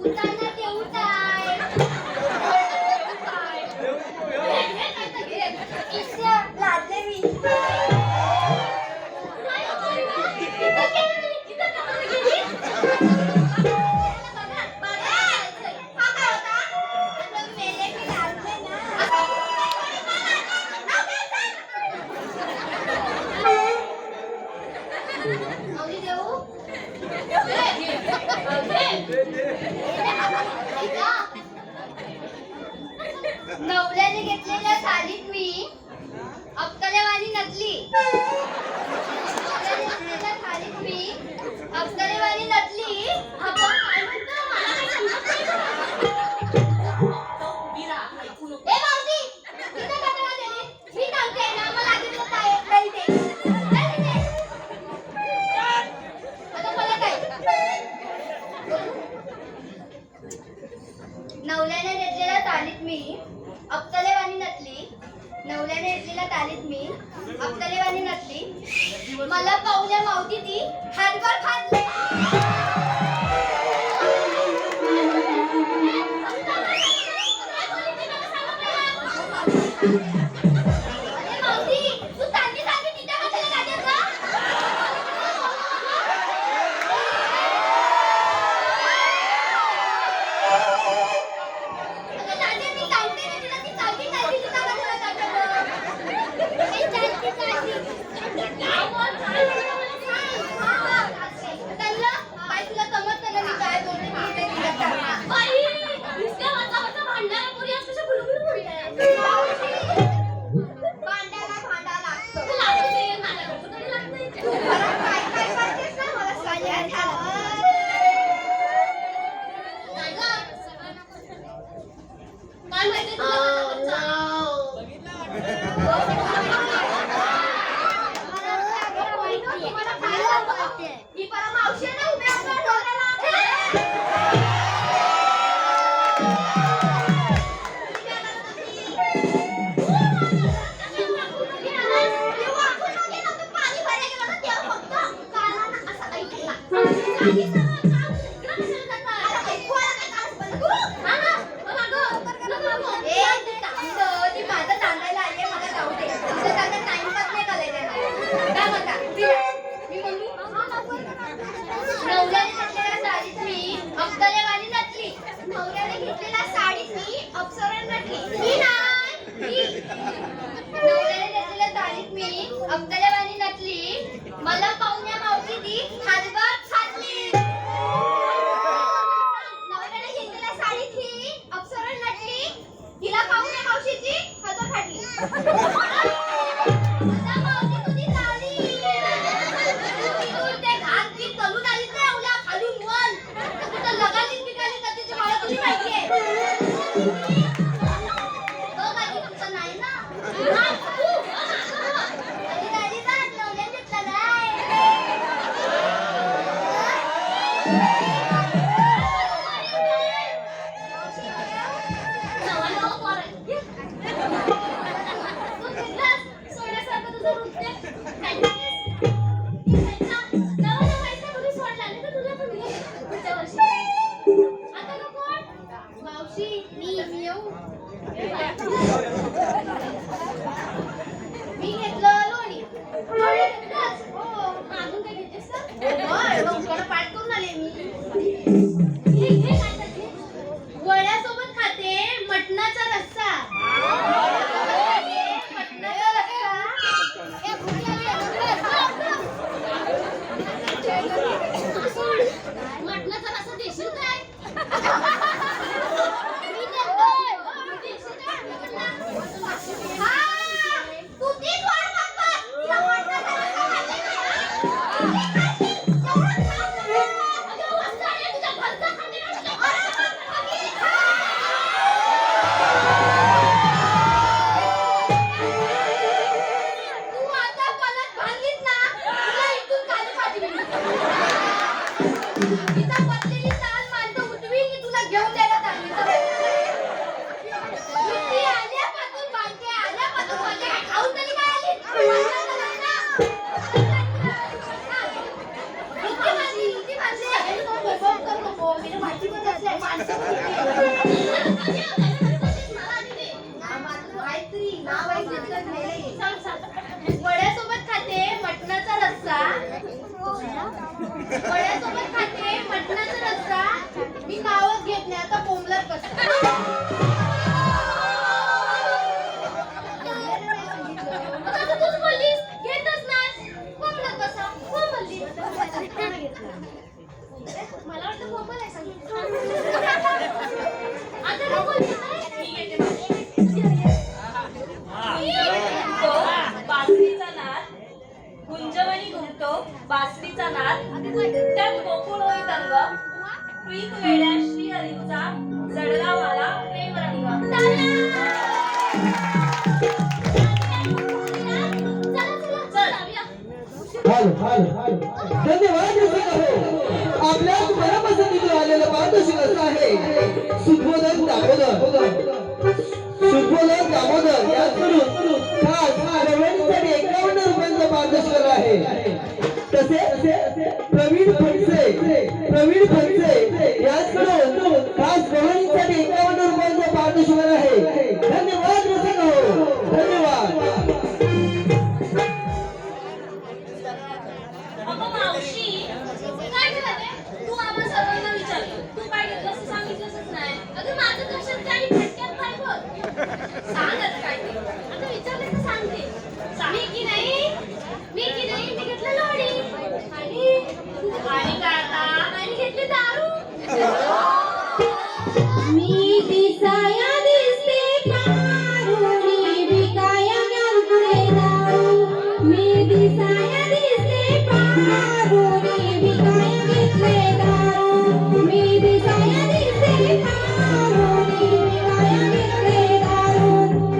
उठाय ना ते उठाय. इश्य लादले मी. काय होतं रे? इथं गेली, इथं का गेली? बघा, बघा. हा काय होता? आता मेले की लादले ना. माऊली देऊ. नवल्याने घेतलेल्या साडीत मी अक्कलेवाणी नटली. नवल्याने घेतलेल्या साडीत मी अक्कलेवाणी नटली. आपण काय म्हणतो? मला काही समजत नाही बघ. मीरा, ऐकू नको. ए मावशी, तिथं कशाला गेली? मी सांगते ना, मला आधी तुला काय नाही ते. नाही ते. आता मला काय? नवल्याने घेतलेल्या तालीत मी अक्कलेवाणी नटली. नवल्याने घेतलेल्या तालीत मी अक्कलेवाणी नटली. मला पाहुण्या मावती ती हातभर खाल्ली. अरे मावशी, तू सांगी तिच्या कशाला लागेल का? अगं दादी, मी सांगते ना तुला, ती सांगी तुझ्या कशाला लागेल? ए, चालती. त्यांना काय तुला समजतं ना मी काय बोलते मी ते तिला सांग. बाई, नुसत्या वाचा भांडणाऱ्या पोरी आज कशा गुलगुल बोलताय? भांड्याला भांडा लागतं. तू लागू दे, माझ्याकडचं तरी लागतंय. तू घरात काय काय करतेस ना मला सांगायला झालं. काय गं? काय माहिती तुला माझ्याकडचं? तुम्हाला काय सांगते? ही परवा मावशी आहे ना, उभ्या उभ्या डोक्याला. तेव्हा आपण नव्हते ना, तू पाणी भरायला गेलो ना, तेव्हा फक्त कानानं असं ऐकलं. अरे, ऐकू आलं काय कानात पण तू? ए, ती थांब, ती माझं सांगायला आली आहे, मला जाऊ दे. तुझं सांगत टाइमपास नाही करायचा मला. काय म्हणता? मी म्हणू? नवऱ्याने घेतलेल्या साडीत मी अक्कलेवाणी नटली. नवऱ्याने घेतलेल्या साडीत मी अप्सरा नटली. मी नाही. नवऱ्याने घेतलेल्या साडीत मी अक्कलेवाणी नटली. मला पाहुण्या मावशी ती हातभर खाल्ली. नवऱ्याने घेतलेल्या साडीत ही अप्सरा नटली. तिला पाहुण्या मावशीची हातभर खाल्ली. आता मावशी तुझी चाली. तू ते घात बी करून आलीस ना एवढ्या खालून वर. कुठं लगालीच बिगालीस का तिची मला तुझी माहिती आहे. बघ आधी तुमचं नाही ना. नाही, तू. आधी दादी जा, नवऱ्याने घेतला नाही. नवा नवा पोर आहे. तू फिरलास, सोन्यासारखं तुझं रूप ते. काय करायस? इथायचा. नवा नवा इथे कोणी सोडला नाही तर तुला पण घे पुढच्या वर्षी. आता का कोण? मावशी, मी येऊ. मी घेतलं लोणी. लोणी घेतलंस? हो. अजून काय घेतेस का? होय, लवकर पाठ करून आले मी. घे, घे, काय तर घे. वड्यासोबत खाते मटणाचा रस्सा. मटणाचा रस्सा. ए, भूक सोड. मटणाचा रस्सा देशील काय? मी देतोय. देशील काय? म्हटलं. हा, तू तीच वाट बघ. तिला मटणाचा रस्सा खाल्ली नाही. एवढं खा. अगं, वस्ताद, तुझ्या घरचं खाते का तुझ्या घरचं खाते? तू आता पलट भांडलीस ना, तुला इथून खाली पाठवीन. तिचा पटलेली चाल माणसं उठवील, मी तुला घेऊन द्यायला सांगितलं. ती आल्यापासून भांडते, आल्यापासून भांडते. काय खाऊन तरी काय आली? वड्यासोबत खाते मटणाचा रस्सा. मी नावच घेत नाही आता कोंबलत कसं. आता तूच बोललीस घेतच नाही. कोंबलत कसा? कोंबली. मला वाटतं कोंबल आहे सांगितलं. आता काय बोलते बासरीचा नाद गुंजवणी घुमतो बासरीचा नाद त्यात गोकुळ होई तंग प्रीत वेड्या श्री हरीचा जडला मला प्रेम रंग. धन्यवाद रसिक हो. आपल्या मनापसंतीतून आलेलं पारितोषिक असं आहे सुद्बोधन दामोदर याचकडून खास रवळीसाठी 51 रुपयांचं पारितोषिक आहे. तसे प्रवीण फणसे याचकडून खास रवळीसाठी 51 रुपयांचं पारितोषिक आहे. धन्यवाद रसिक हो. धन्यवाद. अगं मावशी काय झालं? तू आम्हा सर्वांना विचारलं तू काय घेतलंस सांगितलंच नाही. अगं माझं कशात काही फटक्यात काय बघ. सांगच काय ते. आता विचारलं तर सांगते. मी घेतलं लोणी आणि काय आता आणि घेतली दारू. मी दिसाया दिसते पारुणी विकाया घालते दारू. मी दिसाया दिसते पारुणी विकाया घेतले दारू. मी दिसाया दिसते पारुणी विकाया घेतले दारू.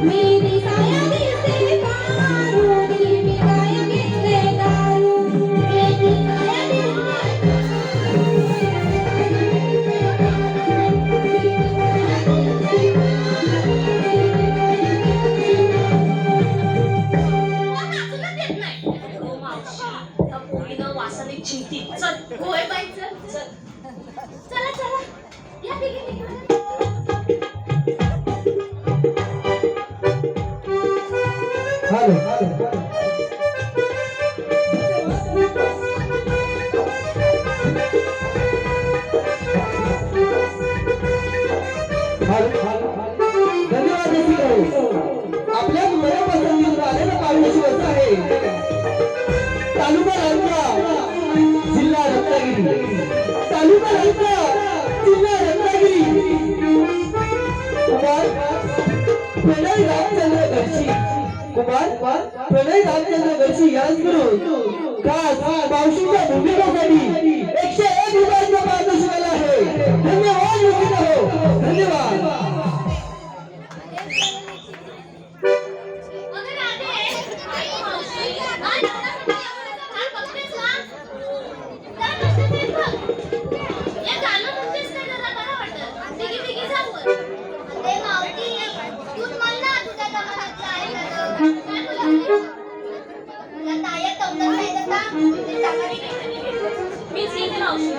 मी दिसाया दिसते पारुणी विकाया घेतले दारू. मी दिसाया नाचूनच देत नाही. हो मावशी त्या पोरीनं वासाने चिंती चल होय बाई चल. चला या तिघी. धन्यवाद रसिक हो. आपल्या मनापसंतीतून आलेलं पारितोषिक असं आहे तालुका जिल्हा रत्नागिरी. कुमार प्रणय रामचंद्र गडशी यांकडून खास मावशीच्या भूमिकेसाठी 101 रुपयांचा पारितोषिक आला आहे. धन्यवाद रसिक हो. धन्यवाद. अगं राधे, आई मावशी, आज लग्नासाठी एवढं भान बघतेस ना? काय बघते तेच बघ. या गाणं म्हणतेस काय जरा बरं वाटतं. तिघी जाऊ. अरे मावशी, तूच म्हण ना तुझ्या जमान्यातलं आहे गाणं. काय बोलते? तुला ताया तवतात नाही का? ते टाकावी नाही. मीच घेते मावशी.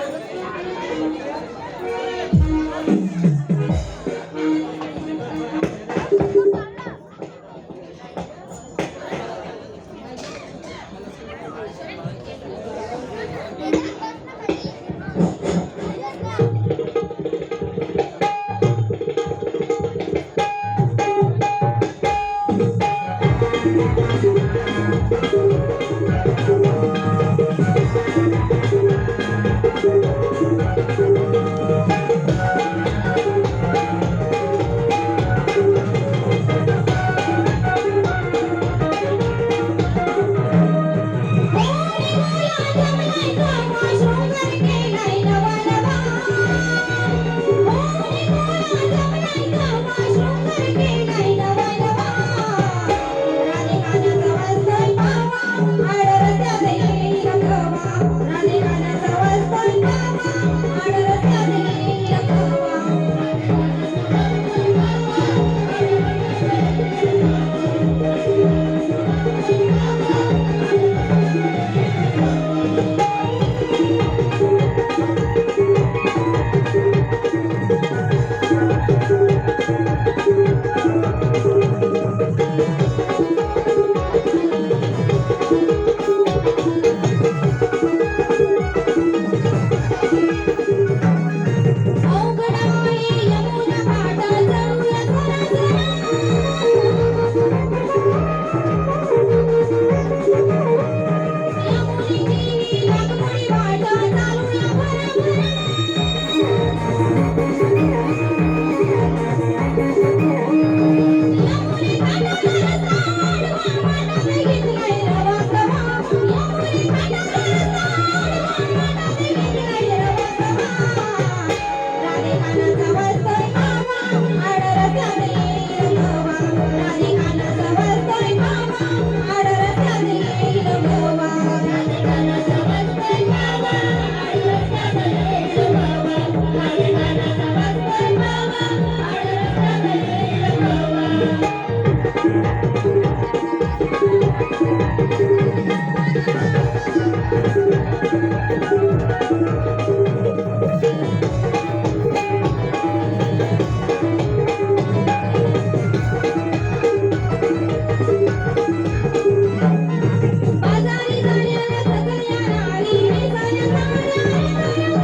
बाजारी जाण्याला सगळ्या राणी उन्हाचा झाडाला जाऊ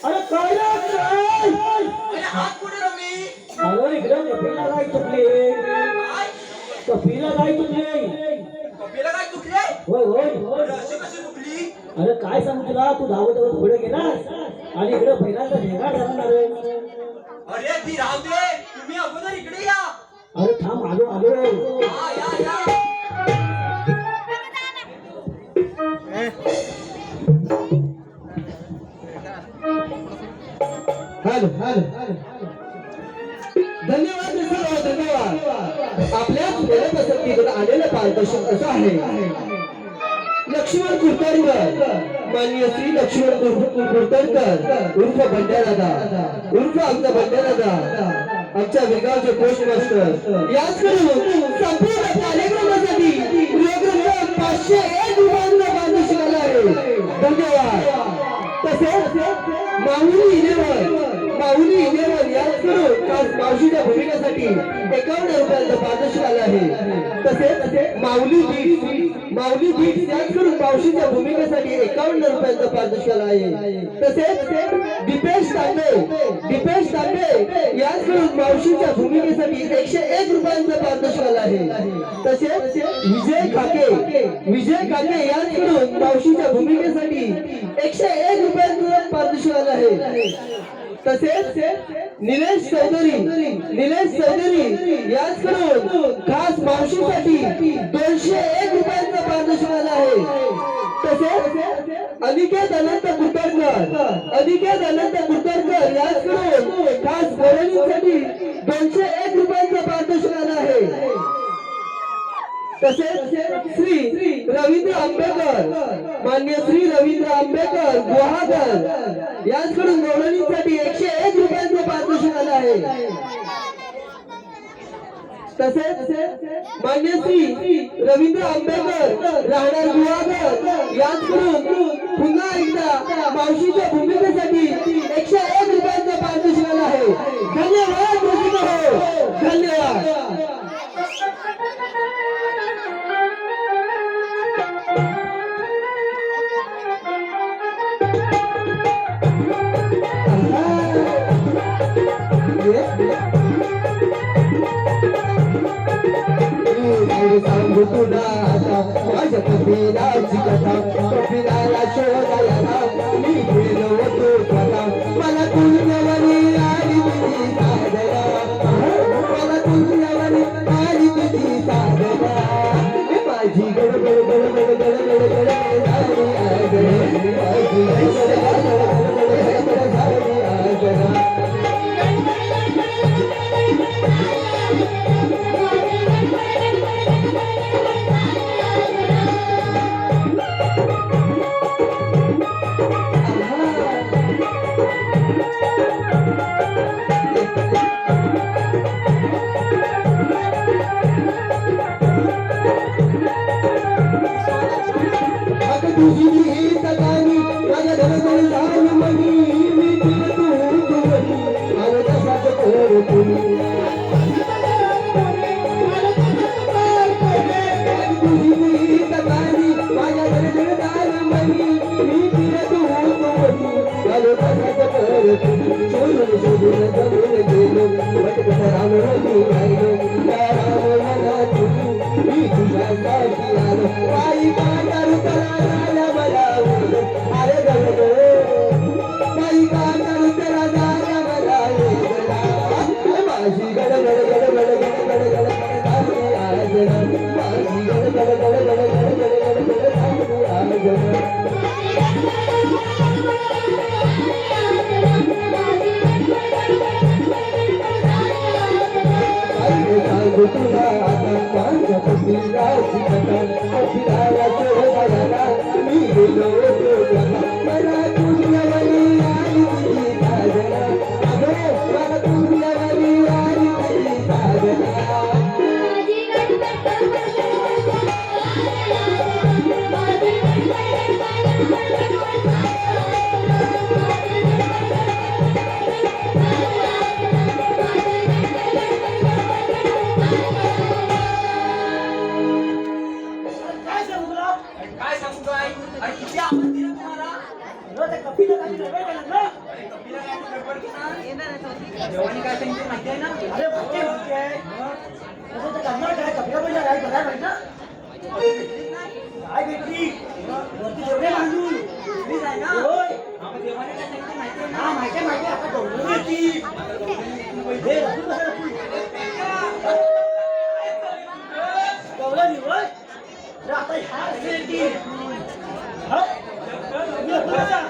अरे काय अरे इकडे कपिला काय चुकले कपिला काय चुकले होय होय अरे काय सांगू तुला तू धावत धावत पुढे गेलास आणि इकडे पहिल्यांदा भेगा जाणार अरे ती राहू दे तुम्ही अगोदर इकडे या अरे थांब आलो आलो या हॅलो धन्यवाद मित्र धन्यवाद आपल्याच वेळ पसंतीकडे आलेलं पारदर्शक असं आहे लक्ष्मण कुलकर्णीकर माननीय श्री लक्ष्मण कुलकर्णीकर उर्फ बंड्या दादा उर्फ आमचा बंड्या दादा आमच्या विगावचे पोस्ट मास्टर याच करून संपूर्ण कार्यक्रमासाठी रोग 501 रुपयांचा पारितोषिक आला आहे धन्यवाद तसेच माऊली इलेवर याच करून मावशीच्या भूमिकेसाठी 51 रुपयांचा पारितोषिक आला आहे तसेच माऊली बीट याच करून मावशीच्या भूमिकेसाठी 51 रुपयांचा पारितोषिक आला आहे तसेच दीपेश तांबे याच करून मावशीच्या भूमिकेसाठी 101 रुपयांचा पारितोषिक आला आहे तसेच विजय काके याच करून मावशीच्या भूमिकेसाठी 101 रुपयांचा पारितोषिक आला आहे तसेच निलेश चौधरी याच करून खास मावशीसाठी 201 रुपयांचा पारितोषिक आला आहे तसेच अनिकेत अनंत कुलकर्णीकर याच करून खास बोलणीसाठी 201 रुपयांचा पारितोषिक आला आहे तसेच श्री रवींद्र आंबेकर मान्य श्री रवींद्र आंबेकर गुहागर याचकडून गौरवणीसाठी 101 रुपयांचा पारितोषिक आला आहे तसेच मान्य श्री रवींद्र आंबेकर राहणार गुहागर याचकडून पुन्हा एकदा मावशीच्या भूमिकेसाठी 101 रुपयांचा पारितोषिक आला आहे धन्यवाद धन्यवाद सांगू तुला आता माझ्या कपिलाची कथा कपिलाला शोधायला मी गेलो होतो स्वतः मला तुझ्यावरी आली तुझी साधना मला तुझ्यावरी आली तुझी साधना माझी गडबड गडबड गडबड गडबड झाली आज माझी गडबड गडबड गडबड झाली आज तुझी ही सदानी माझ्या धडधड झाली मनी मी तुला तू आणि तसाच कोण तुम्ही तुझी ही सदानी माझ्या धडधड झाली मनी मी तुला तू आणि तसाच कोण तुम्ही शोधून शोधून जमून गेलो भटकत राम रमी राहिलो त्या राम मला तुम्ही मी तुझ्यासाठी आलो आई काटारू करा अरे गड बाई काटारू तेरा जागा मला माझी गड गड गड गड गड गड गड झाली आज माझी गड गड गड गड गड गड गड गड झाली आज सांगू तुला आता माझ्या कपिलाची कथा कपिलाला शोधायला मी गेलो होतो स्वतः मला तुझ्यावरी आली तुझी साधना अगं मला तुझ्यावरी आली तुझी साधना काय सांगू तुला काय सांगू काय अरे किती आवाज दिला तुम्हाला त्या कपिला काही नव्हे का लग्न अरे कपिला काय गडबड केला देवाने काय सांगितलं माहिती आहे ना अरे माहिती आहे तसं तर करणार काय कपिला पहिला काय बघायला पाहिजे ना काय भेटली वरती जेवढे बांधून प्लीज आहे ना होय देवाने काय सांगितलं माहिती आहे ना हा माहिती आहे आता दौडून येते हे रसून कसं रसून कवलं नाही होय अरे आता ह्या रस्ते येतील हा मी लपवायचा.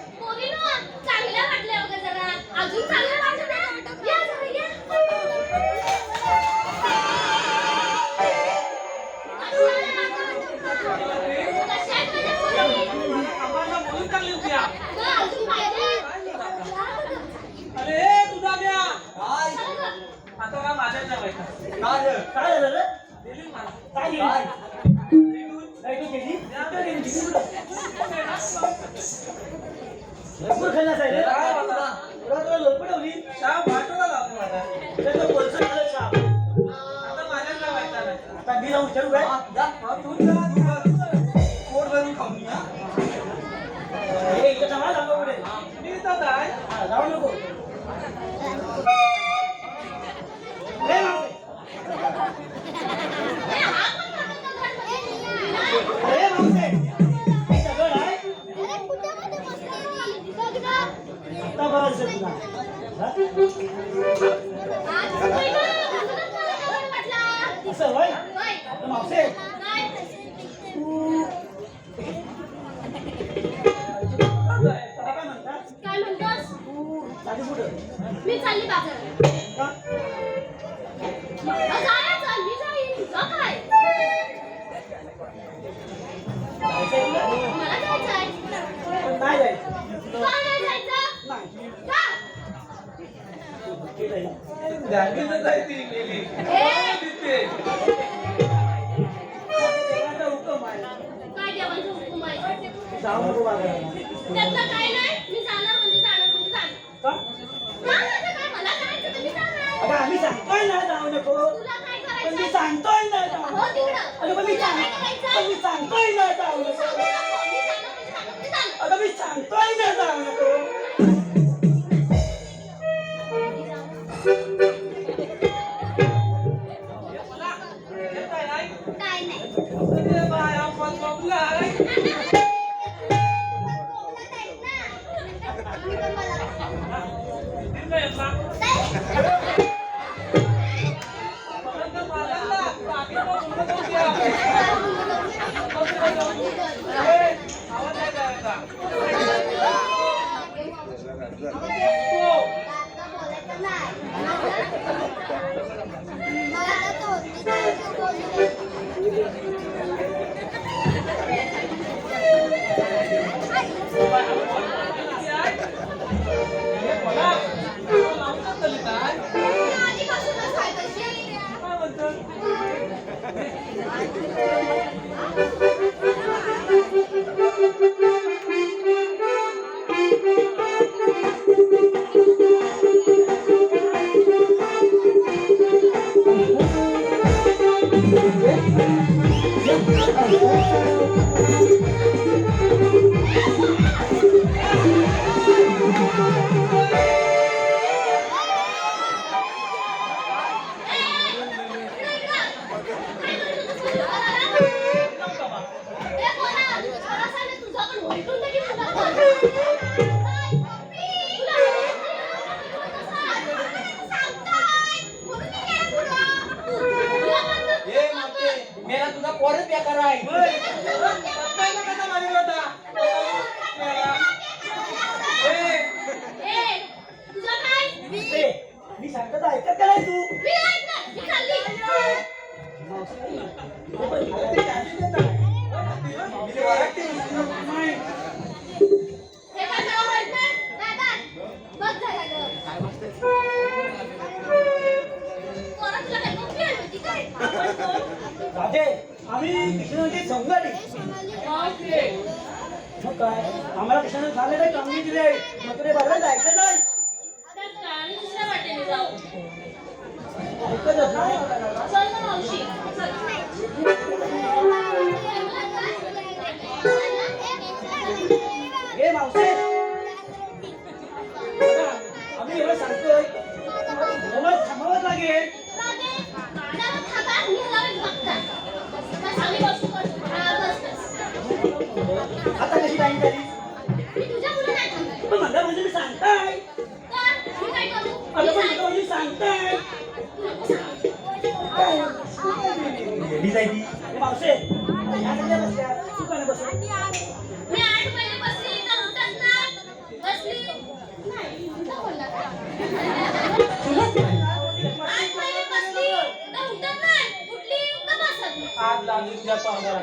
चांगलं वाटलं वगैरे जरा अजून चांगलं वाटत आहे या जरा या अरे तुझा द्या आता का माझ्या जेवायचा काय झालं रे दिली मला काय गेली नाही तू गेली कुठं गेली दिली कुठं भरपूर खाल्ला साहेब काय होता? तुला लोटपटवली चहा पाठवला जातो माझा त्याचं बोलचं झालं का आता माझ्या जेवायचा नाही आता मी जाऊन विचारू काय तू जा पोट भरून खाऊन या हे इथं थांबा सांगा पुढे मी तर आहे हा, जाऊ नको रे मावशी. गाडीतच आहे ती गेली. तिथे. देवाचा हुकूम आहे. काय देवाचा हुकूम आहे? जाऊ नको बाजारात. त्यातलं काय नाही, मी जाणार म्हणजे जाणार म्हणजे जाणार. का? का म्हणजे काय? मला जायचं तर मी जाणार. अगं आम्ही सांगतोय ना जाऊ नको. तुला काय पण मी करायचंय? सांगतोय ना जाऊ हो नको. तिकडं. अगं पण मी तुला काय सांग- करायचंय? पण मी सांगतोय ना जाऊ नको. सांगू नको. मी जाणार म्हणजे जाणार म्हणजे जाणार. अगं मी सांगतोय ना जाऊ नको. काय नाही. अरे बाय, आपण बघलाय. आधीपासूनच आहे तशी. मेरा तुझा पोरच बेकार आहे. काय नका मारिल होता. मी सांगत ऐकत का नाही तू? राजे आम्ही कृष्णाची समजाडी. मग काय आम्हाला कृष्णाने झाले नाही चांगली दिले मग तुला बघायला जायचं नाही. दुसऱ्या वाटेने जाऊ. ऐकतच नाही. चल ना मावशी चल. हे मावसे बघा, आम्ही एवढं सांगतोय तुम्हाला थांबावंच लागेल. आता कशी टाइम झाली पण मला म्हणजे मी सांगताय. अगं पण मला म्हणजे सांगताय. गेली जायची हे मावसे या सगळ्या बसल्या तू का नाही बसत? मी 8 महिने बसली तर उठत नाही. बसली नाही तुझा बोलला का? 8 महिने बसली तर उठत नाही. उठली तर बसत नाही. आग लागली तुझ्या तोंडाला.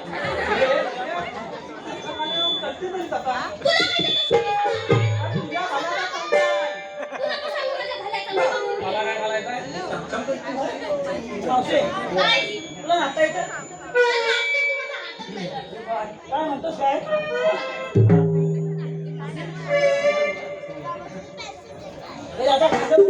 करते तरी कसा? तुला माहिती का शिवाय सांगणार? तुझ्या भावाला सांगताय. तू नको सांगू माझ्या घालायचं म्हणून. मला काय घालायचंय? मावशे काय? तुला नाचता येतं? तुला नाचते तू माझ्या हातात नाही धरलं. काय म्हणतोस काय? हे दादा खाजं.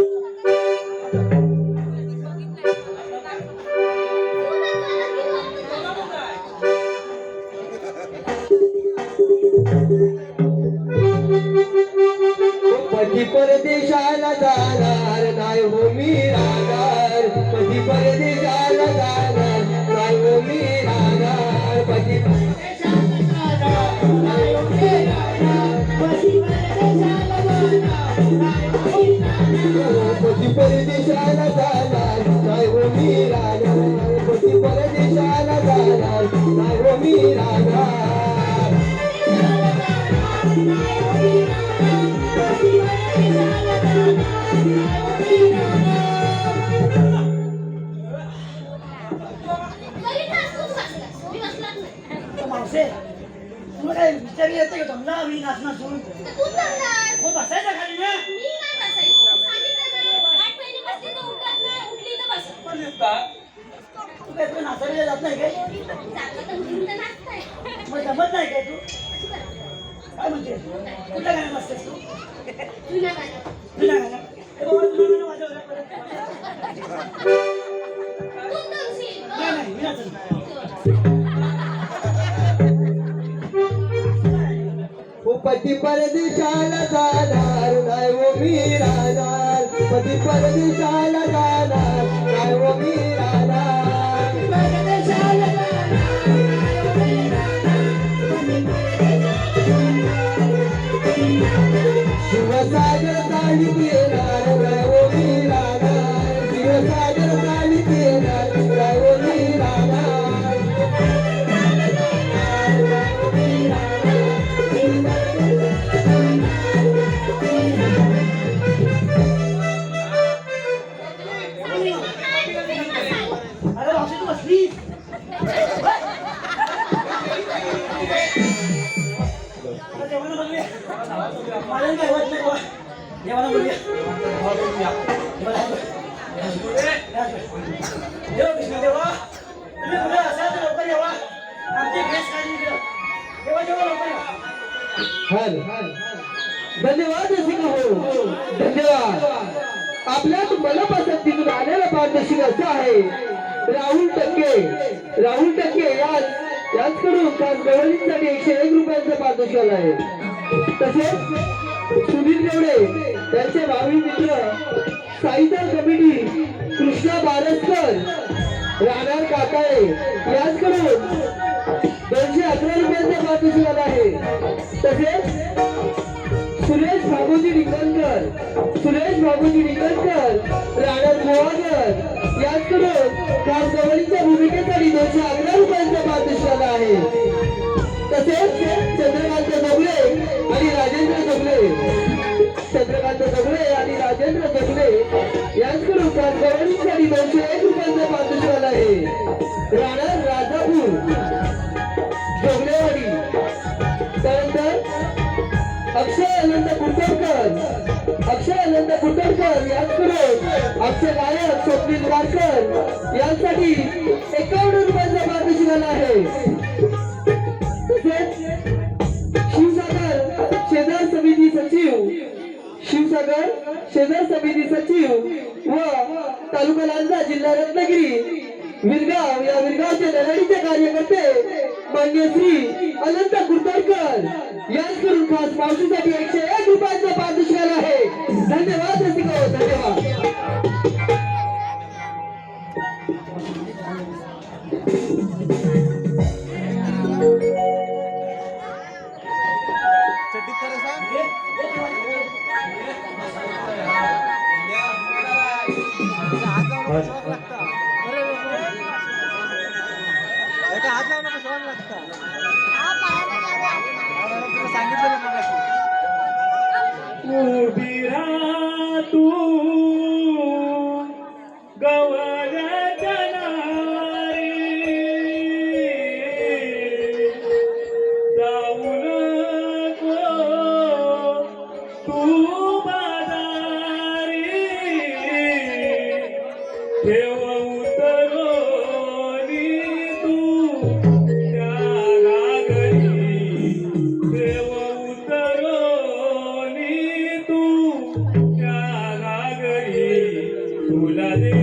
पती परदेशाला जाणार नाही हो मी राहणार. पती परदेशाला जाणार नाही हो मी राहणार. पती परदेशाला जाणार नाही हो मी राहणार. पती परदेशाला जाणार नाही हो मी राहणार. पती परदेशाला जाणार नाही हो मी राहणार. पती परदेशाला जाणार नाही हो मी राहणार. मावशे तुला काय विचारली येते का जमला मी नाचणार सोडून तर तू चालणार. हो बसायचं खाली ना. मी नाही बसायची. सांगितलं ना, 8 महिने बसली तर तू काय तुला नाचायला जात नाही काय चांगलं तर म्हणून तर नाचताय. मग जमत नाही काय तू असं करा. काय म्हणते कुठल्या गाण्यात असतेस तू जुन्या गाण्यात. तुझ्या गाण्यात ए बाबा, तुला गाणं वाजव जरा परत. तू तळशील. नाही नाही मी नाचत नाही. ओ पती परदेशाला जाणार नाही वो मी राहणार पती परदेशाला जाणार नाही वो मी राहणार परदेशाला शिवसागर ताळीत येणार नाही वो मी राहणार शिवसागर ताळीत येणार नाही वो मी राहणार अरे मावशी तू बसलीस आता जेवण बघूया मला काय होत नाही बाबा जेवण बघूया देव कृष्ण देवा तुम्ही कुठे असाल तर लवकर येवा आमची गेस्ट काढली देवा जेव्हा लवकर या धन्यवाद रसिका हो धन्यवाद आपल्याच मनपसंतीतून आलेला पारदर्शक असं आहे राहुल टक्के याचकडून खास गवळींसाठी 101 रुपयांचं पारितोषिक आहे तसेच सुनील देवडे त्यांचे भावी मित्र साईदार कमिटी कृष्णा बारसकर राहणार काकाळे याचकडून 211 रुपयांचं पारितोषिक आहे तसेच सुरेश भागोजी निकलकर राणा गोवागर याचकडून खास गवळींच्या भूमिकेसाठी 211 रुपयांचा पारितोषिक आहे तसेच चंद्रकांत जोगले आणि राजेंद्र जोगले याचकडून खास गवळींसाठी 201 रुपयांचा पारितोषिक आहे राणा राजापूर जोगलेवाडी त्यानंतर अक्षय अनंत कुटरकर याचकडून आमचे गायक स्वप्नील वारकर यांसाठी 51 रुपयांचा पारितोषिक आहे तसेच शिवसागर शेजार समिती सचिव व तालुका लांजा जिल्हा रत्नागिरी विरगाव या विरगावचे लढाईचे कार्यकर्ते मान्य श्री अनंत कुर्तडकर यांच्याकडून खास मावशीसाठी 101 रुपयांचा पारितोषिक आहे धन्यवाद रसिको धन्यवाद उभी राहा तू गवळ्याच्या नारी जाऊ नको तू बाजारी ठेव उतरवली तू त्या घागरी ठेव उतरवली तू त्या घागरी तुला दे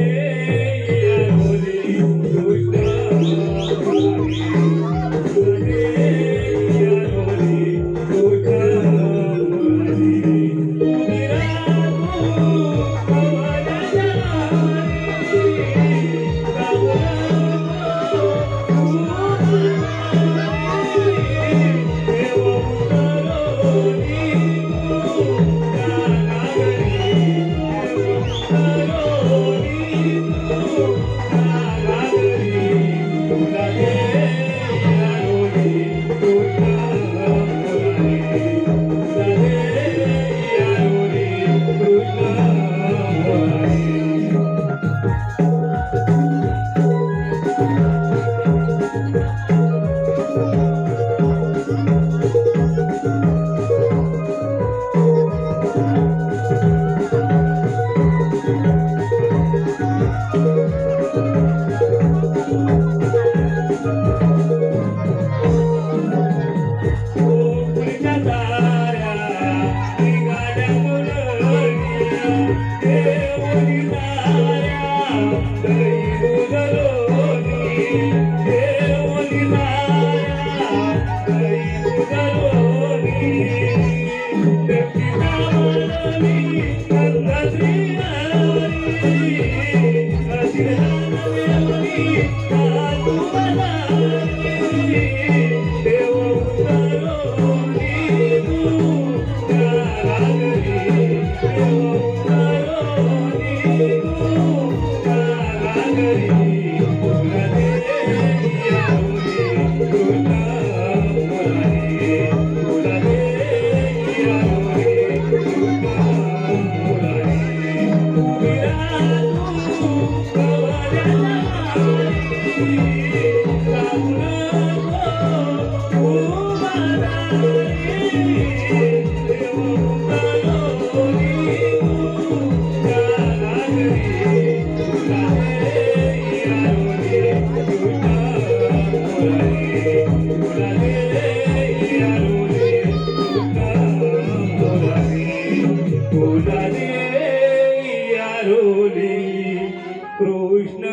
कृष्ण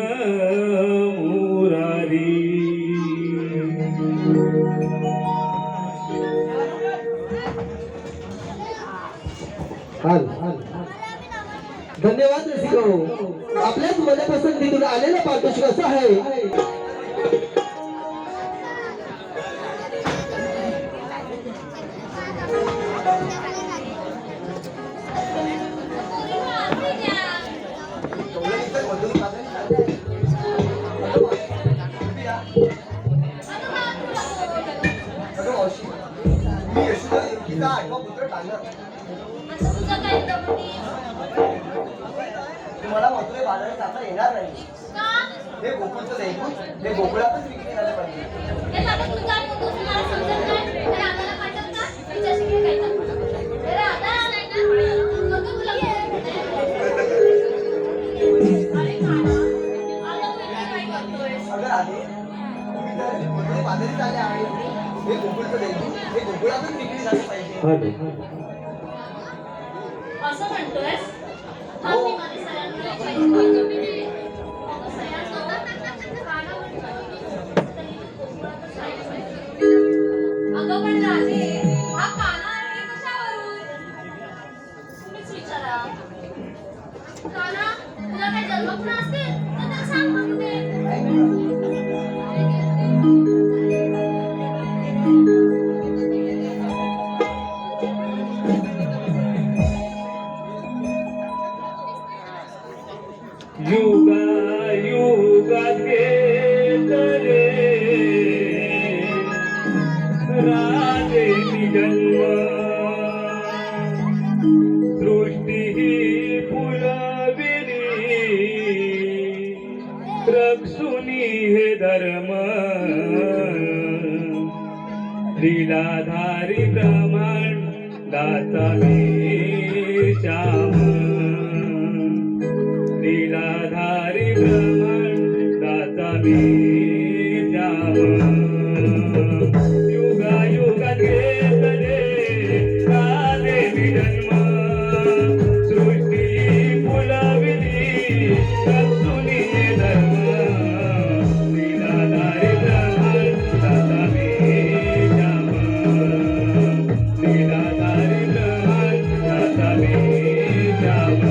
मुरारी. धन्यवाद रसिको. आपल्याच मनपसंतीतून आलेला पारितोषिक असं आहे. आठवा पुत्र काढणार. आता तुझं काय जमती? तुम्हाला मथुरे बाजारात जाता येणार नाही. का? हे गोकुळचं देखून हे गोकुळातच विक्री झालं पाहिजे. हे बाबा तू काय म्हणतोस मला समजत नाही. तर आम्हाला पाठव का? तिच्याशी काय करतो? अरे आता नाही ना. नको तुला. अरे काना. आलो मी काय करतोयस? अगं आधी तुम्ही तर मथुरे बाजारी चालले आहे. हे गोकुळचं देखून हे गोकुळातच विक्री झालं पाहिजे. असं म्हणतोयस? थांब मी माझे सरांकडे विचारते. अगं सयान काना म्हणतो. तरी कोकणातच राहायचं. अगं पण राजे हा काना आहे कशावरून? तुम्हीच विचारा. काना तुला काही जन्मकुणा असतील तर त्याला सांग म्हणू दे. युगा युगात घेतले राजे जन्म सृष्टी ही फुलविली रक्षुनी हे धर्म लीलाधारी ब्रह्मांडाचा मी श्याम लीलाधारी ब्रह्मांडाचा मी श्याम युगा युगात घेतले राजे जन्म सृष्टी फुलविली रक्षुनी धर्म लीलाधारी ब्रह्मांडाचा मी श्याम लीलाधारी ब्रह्मांडाचा मी श्याम.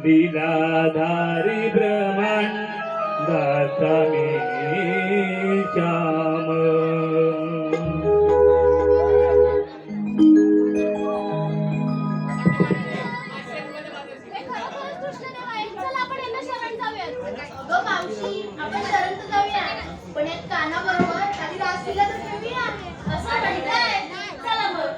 लीलाधारी ब्रह्मांडाचा मी श्याम. हे खरोखरच कृष्णदेव आहे. चला आपण यांना शरण जाऊयात. अगं मावशी, आपण शरण तर जाऊया, पण एक कानाबरोबर काही रासलीला तर ठेवूया. असं म्हणताय. चला मग.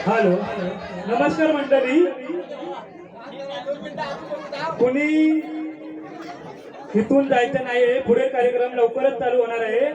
हॅलो, नमस्कार मंडळी. कुणी इथून जायचं नाहीये. पुढे कार्यक्रम लवकरच चालू होणार आहे.